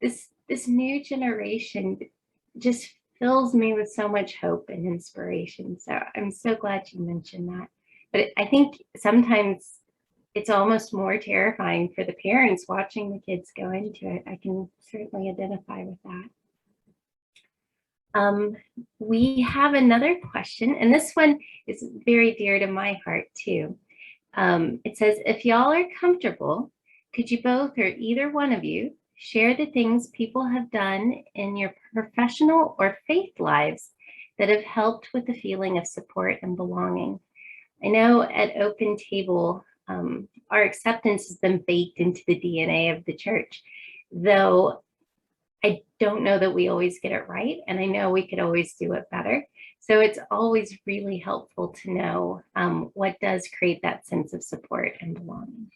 This new generation just fills me with so much hope and inspiration. So I'm so glad you mentioned that. But I think sometimes it's almost more terrifying for the parents watching the kids go into it. I can certainly identify with that. Um, we have another question, and this one is very dear to my heart too. It says, if y'all are comfortable, could you both or either one of you share the things people have done in your professional or faith lives that have helped with the feeling of support and belonging? I know at Open Table, our acceptance has been baked into the DNA of the church, though I don't know that we always get it right, and I know we could always do it better. So it's always really helpful to know what does create that sense of support and belonging.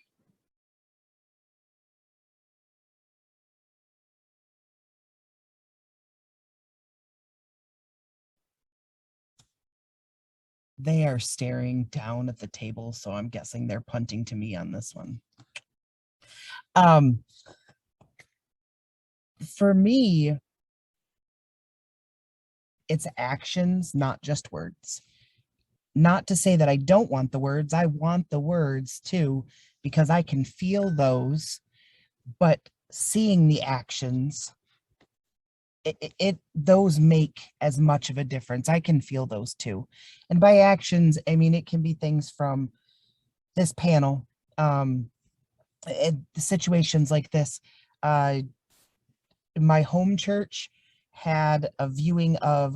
They are staring down at the table, so I'm guessing they're punting to me on this one. For me, it's actions, not just words. Not to say that I don't want the words. I want the words too, because I can feel those, but seeing the actions, those make as much of a difference. I can feel those too. And by actions, I mean, it can be things from this panel, situations like this. My home church had a viewing of,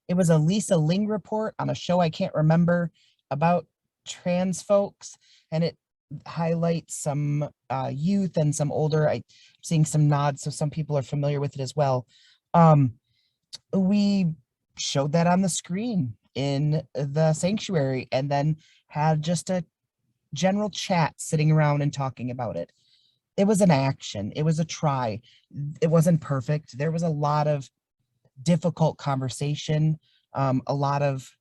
it was a Lisa Ling report on a show I can't remember about trans folks, and it highlights some youth and some older. I'm seeing some nods, so some people are familiar with it as well. We showed that on the screen in the sanctuary and then had just a general chat sitting around and talking about it. It was an action. It was a try. It wasn't perfect. There was a lot of difficult conversation, a lot of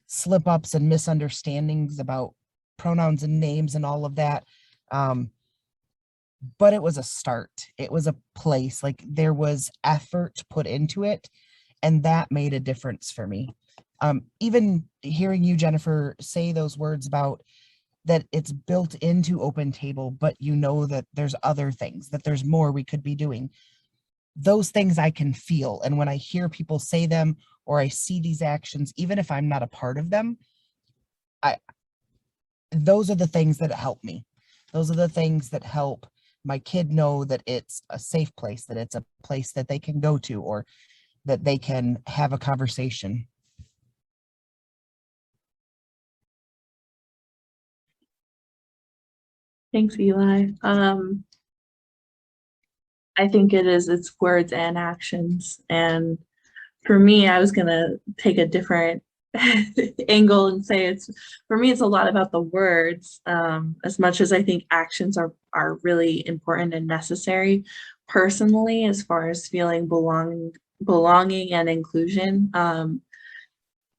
slip ups and misunderstandings about pronouns and names and all of that. But it was a start. It was a place, like there was effort put into it, and that made a difference for me. Even hearing you, Jennifer, say those words about that it's built into Open Table, but you know that there's other things, that there's more we could be doing. Those things I can feel. And when I hear people say them or I see these actions, even if I'm not a part of them, those are the things that help me. Those are the things that help my kid know that it's a safe place, that it's a place that they can go to, or that they can have a conversation. Thanks, Eli. I think it's words and actions. And for me, I was gonna take a different angle and say for me, it's a lot about the words, as much as I think actions are really important and necessary personally, as far as feeling belonging and inclusion. And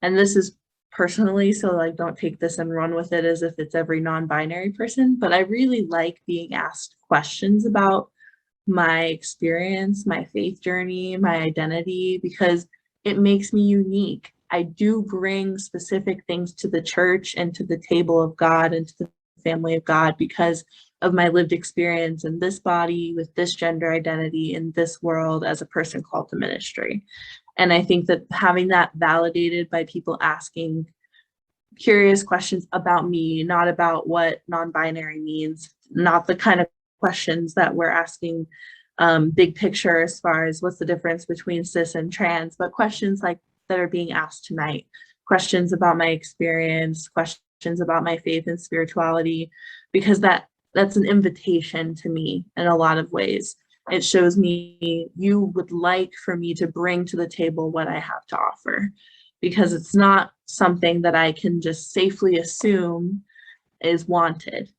this is personally, so like don't take this and run with it as if it's every non-binary person, but I really like being asked questions about my experience, my faith journey, my identity, because it makes me unique. I do bring specific things to the church and to the table of God and to the family of God because of my lived experience in this body with this gender identity in this world as a person called to ministry. And I think that having that validated by people asking curious questions about me, not about what non-binary means, not the kind of questions that we're asking big picture as far as what's the difference between cis and trans, but questions like that are being asked tonight, questions about my experience, questions about my faith and spirituality, because that's an invitation to me in a lot of ways. It shows me you would like for me to bring to the table what I have to offer, because it's not something that I can just safely assume is wanted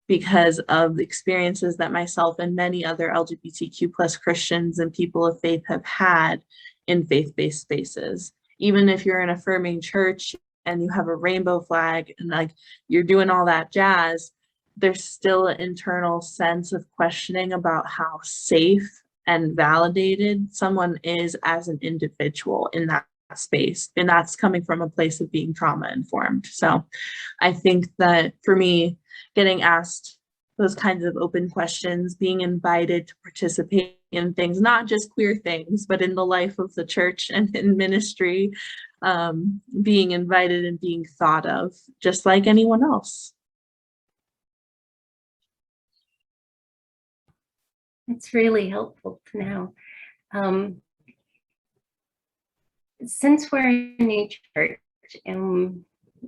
because of the experiences that myself and many other LGBTQ plus Christians and people of faith have had in faith-based spaces. Even if you're an affirming church and you have a rainbow flag and like you're doing all that jazz, there's still an internal sense of questioning about how safe and validated someone is as an individual in that space. And that's coming from a place of being trauma informed. So I think that for me, getting asked those kinds of open questions, being invited to participate in things, not just queer things, but in the life of the church and in ministry, being invited and being thought of just like anyone else. It's really helpful to know. Since we're a new church and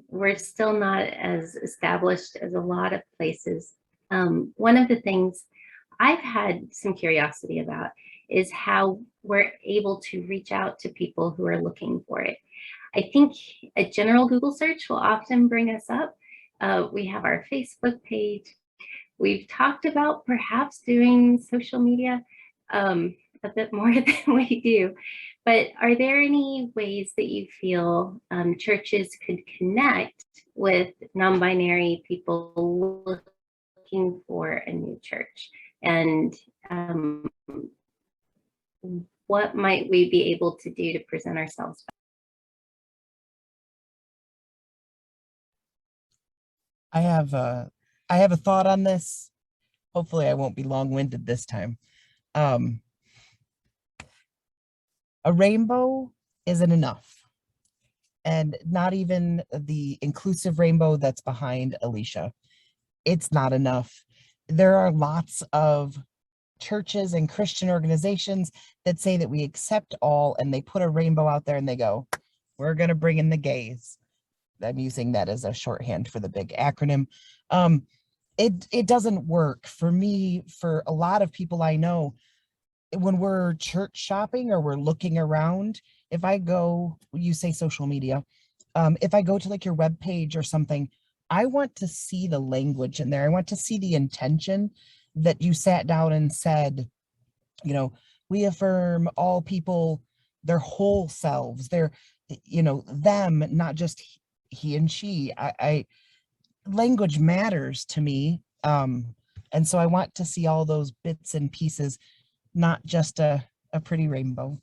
we're still not as established as a lot of places, one of the things I've had some curiosity about is how we're able to reach out to people who are looking for it. I think a general Google search will often bring us up. We have our Facebook page. We've talked about perhaps doing social media a bit more than we do, but are there any ways that you feel churches could connect with non-binary people looking for a new church? And what might we be able to do to present ourselves? I have a thought on this. Hopefully I won't be long-winded this time. A rainbow isn't enough. And not even the inclusive rainbow that's behind Alysha. It's not enough. There are lots of churches and Christian organizations that say that we accept all, and they put a rainbow out there and they go, we're going to bring in the gays. I'm using that as a shorthand for the big acronym. It doesn't work for me. For a lot of people I know, when we're church shopping or we're looking around, if I go, you say social media, if I go to like your web page or something, I want to see the language in there. I want to see the intention that you sat down and said, you know, we affirm all people, their whole selves, their, you know, them, not just he and she. Language matters to me. And so I want to see all those bits and pieces, not just a pretty rainbow.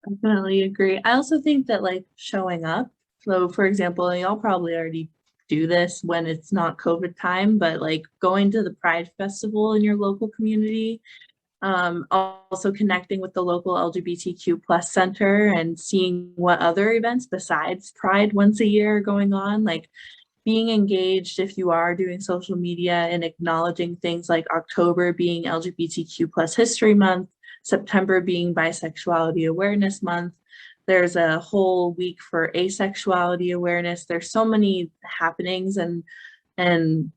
Definitely agree. I also think that like showing up. So for example, y'all probably already do this when it's not COVID time, but like going to the Pride Festival in your local community, also connecting with the local LGBTQ plus center and seeing what other events besides Pride once a year are going on, like being engaged if you are doing social media and acknowledging things like October being LGBTQ plus History Month, September being Bisexuality Awareness Month. There's a whole week for asexuality awareness. There's so many happenings and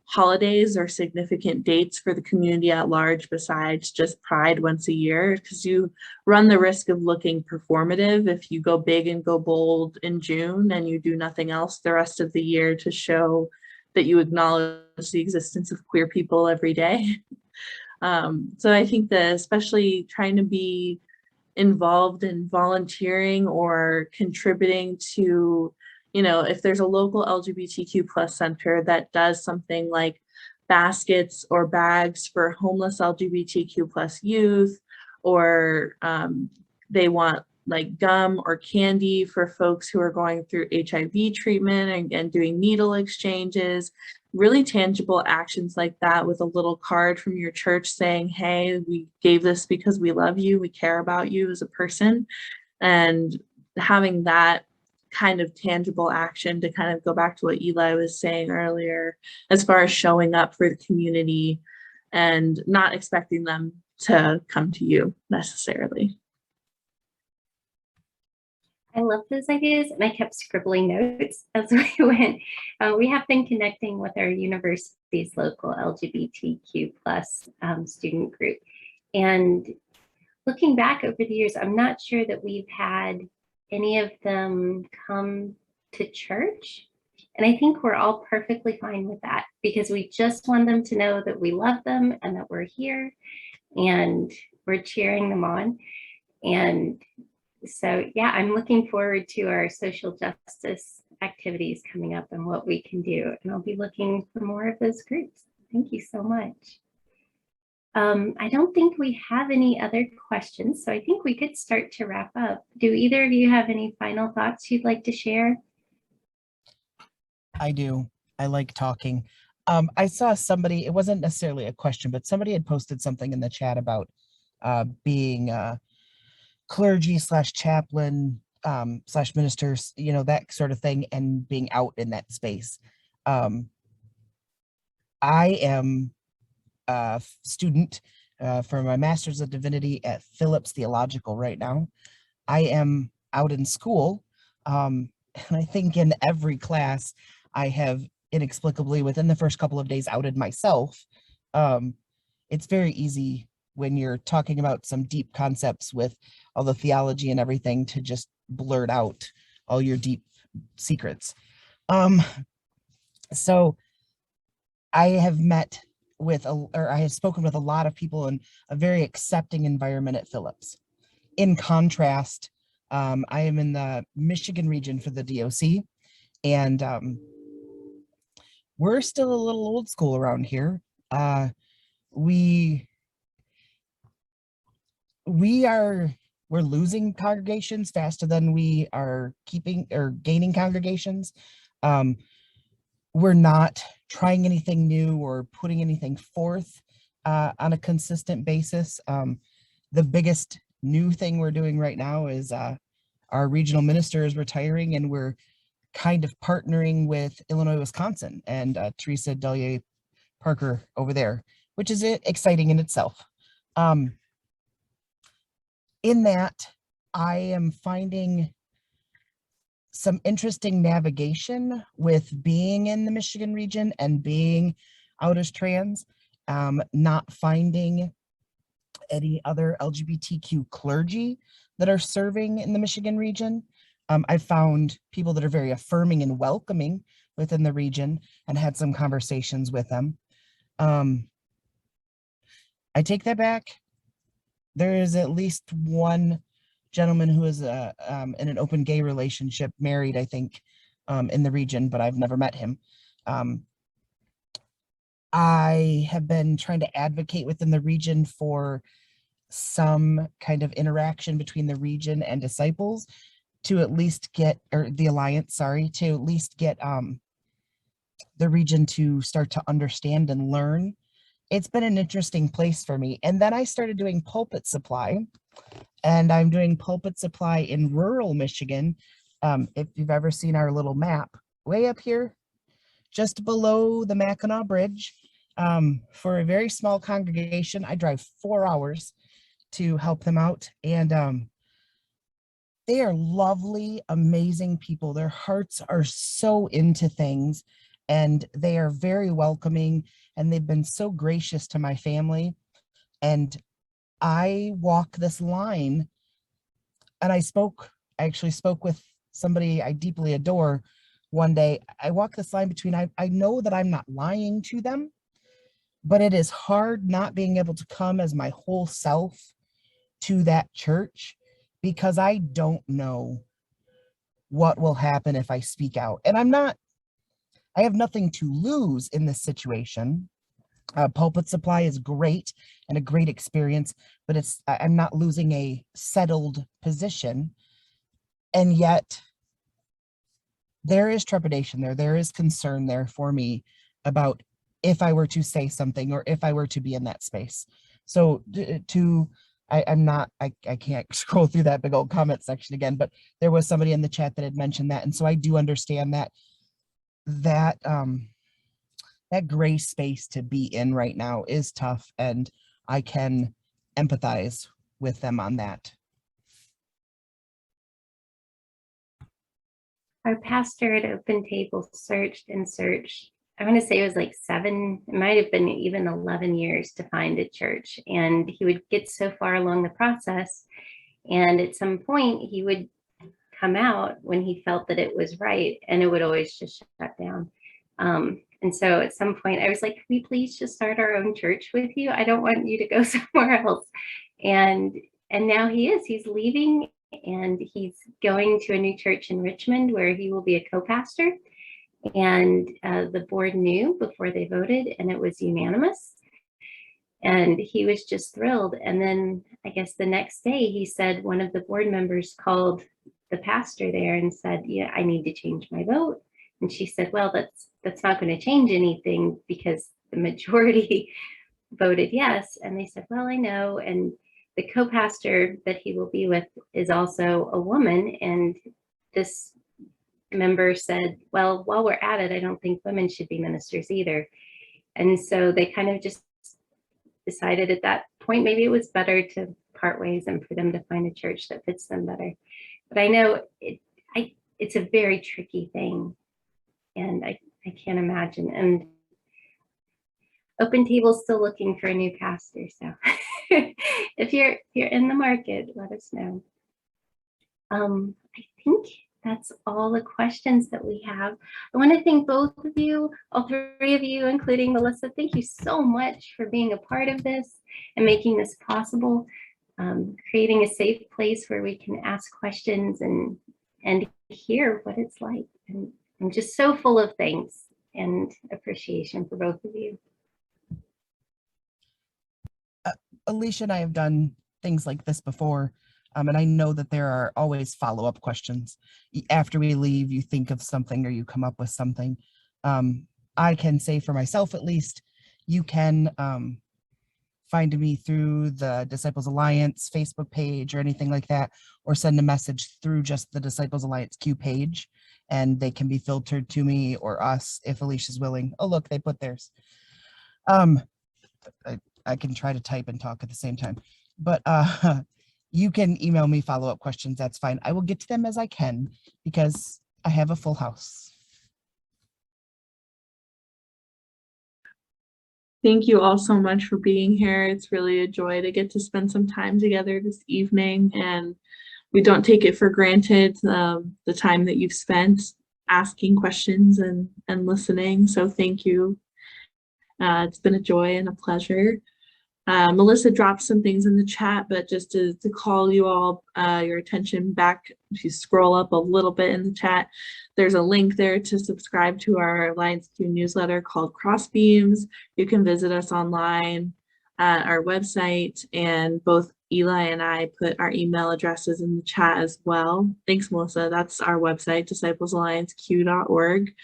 holidays or significant dates for the community at large besides just Pride once a year, because you run the risk of looking performative if you go big and go bold in June and you do nothing else the rest of the year to show that you acknowledge the existence of queer people every day. So I think that especially trying to be involved in volunteering or contributing to, you know, if there's a local LGBTQ plus center that does something like baskets or bags for homeless LGBTQ plus youth, or they want like gum or candy for folks who are going through HIV treatment and doing needle exchanges, really tangible actions like that with a little card from your church saying, hey, we gave this because we love you, we care about you as a person. And having that kind of tangible action to kind of go back to what Eli was saying earlier, as far as showing up for the community and not expecting them to come to you necessarily. I love those ideas, and I kept scribbling notes as we went. We have been connecting with our university's local LGBTQ plus student group. And looking back over the years, I'm not sure that we've had any of them come to church. And I think we're all perfectly fine with that, because we just want them to know that we love them and that we're here and we're cheering them on. And so, yeah, I'm looking forward to our social justice activities coming up and what we can do. And I'll be looking for more of those groups. Thank you so much. I don't think we have any other questions, so I think we could start to wrap up. Do either of you have any final thoughts you'd like to share? I do. I like talking. I saw somebody, it wasn't necessarily a question, but somebody had posted something in the chat about being clergy slash chaplain slash ministers, you know, that sort of thing, and being out in that space. I am a student for my Master's of Divinity at Phillips Theological right now. I am out in school, and I think in every class I have inexplicably within the first couple of days outed myself. It's very easy when you're talking about some deep concepts with all the theology and everything to just blurt out all your deep secrets. So I have met with, or I have spoken with a lot of people in a very accepting environment at Phillips. In contrast, I am in the Michigan region for the DOC, and we're still a little old school around here. We're losing congregations faster than we are keeping or gaining congregations. We're not trying anything new or putting anything forth on a consistent basis. The biggest new thing we're doing right now is our regional minister is retiring, and we're kind of partnering with Illinois, Wisconsin, and Teresa Delier Parker over there, which is exciting in itself. In that, I am finding some interesting navigation with being in the Michigan region and being out as trans, not finding any other LGBTQ clergy that are serving in the Michigan region. I found people that are very affirming and welcoming within the region and had some conversations with them. I take that back. There is at least one gentleman who is in an open gay relationship, married, I think, in the region, but I've never met him. I have been trying to advocate within the region for some kind of interaction between the region and Disciples to at least get, or the Alliance, sorry, to at least get the region to start to understand and learn. It's been an interesting place for me. And then I started doing pulpit supply, and I'm doing pulpit supply in rural Michigan. If you've ever seen our little map, way up here, just below the Mackinac Bridge, for a very small congregation. I drive 4 hours to help them out. And they are lovely, amazing people. Their hearts are so into things, and they are very welcoming, and they've been so gracious to my family. And I walk this line, and I actually spoke with somebody I deeply adore one day. I walk this line between, I know that I'm not lying to them, but it is hard not being able to come as my whole self to that church, because I don't know what will happen if I speak out. And I have nothing to lose in this situation. Pulpit supply is great and a great experience, but I'm not losing a settled position. And yet there is trepidation there. There is concern there for me about if I were to say something or if I were to be in that space. So I can't scroll through that big old comment section again, but there was somebody in the chat that had mentioned that. And so I do understand that gray space to be in right now is tough, and I can empathize with them on that. Our pastor at Open Table searched and searched. I want to say it was like 7, it might have been even 11 years to find a church. And he would get so far along the process, and at some point he would come out when he felt that it was right, and it would always just shut down. And so at some point I was like, can we please just start our own church with you? I don't want you to go somewhere else. And now he's leaving, and he's going to a new church in Richmond where he will be a co-pastor. And the board knew before they voted, and it was unanimous. And he was just thrilled. And then I guess the next day he said one of the board members called the pastor there and said, yeah, I need to change my vote. And she said, well, that's not going to change anything because the majority voted yes. And they said, well, I know. And the co-pastor that he will be with is also a woman. And this member said, well, while we're at it, I don't think women should be ministers either. And so they kind of just decided at that point, maybe it was better to part ways and for them to find a church that fits them better. But I know it's a very tricky thing. And I can't imagine. And Open Table's still looking for a new pastor. So if you're in the market, let us know. I think that's all the questions that we have. I want to thank both of you, all three of you, including Melissa. Thank you so much for being a part of this and making this possible, creating a safe place where we can ask questions and hear what it's like. And I'm just so full of thanks and appreciation for both of you. Alysha and I have done things like this before, and I know that there are always follow-up questions. After we leave, you think of something or you come up with something. I can say for myself, at least, you can find me through the Disciples Alliance Facebook page or anything like that, or send a message through just the Disciples Alliance Q page, and they can be filtered to me or us if Alysha's willing. Oh, look, they put theirs. I can try to type and talk at the same time, but you can email me follow-up questions. That's fine. I will get to them as I can because I have a full house. Thank you all so much for being here. It's really a joy to get to spend some time together this evening, and we don't take it for granted the time that you've spent asking questions and listening. So thank you. It's been a joy and a pleasure. Melissa dropped some things in the chat, but just to call you all your attention back, if you scroll up a little bit in the chat, there's a link there to subscribe to our Alliance Q newsletter called Crossbeams. You can visit us online at our website, and both Eli and I put our email addresses in the chat as well. Thanks, Melissa. That's our website, disciplesallianceq.org.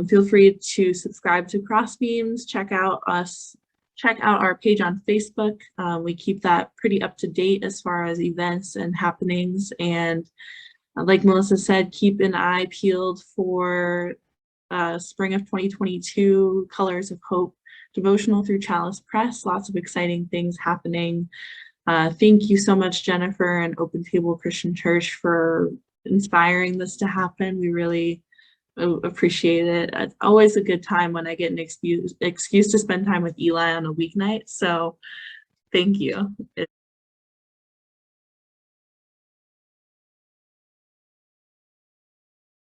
Feel free to subscribe to Crossbeams, check out our page on Facebook. We keep that pretty up to date as far as events and happenings. And like Melissa said, keep an eye peeled for spring of 2022 Colors of Hope devotional through Chalice Press. Lots of exciting things happening. Thank you so much, Jennifer and Open Table Christian Church, for inspiring this to happen. We really appreciate it. It's always a good time when I get an excuse to spend time with Eli on a weeknight. So thank you.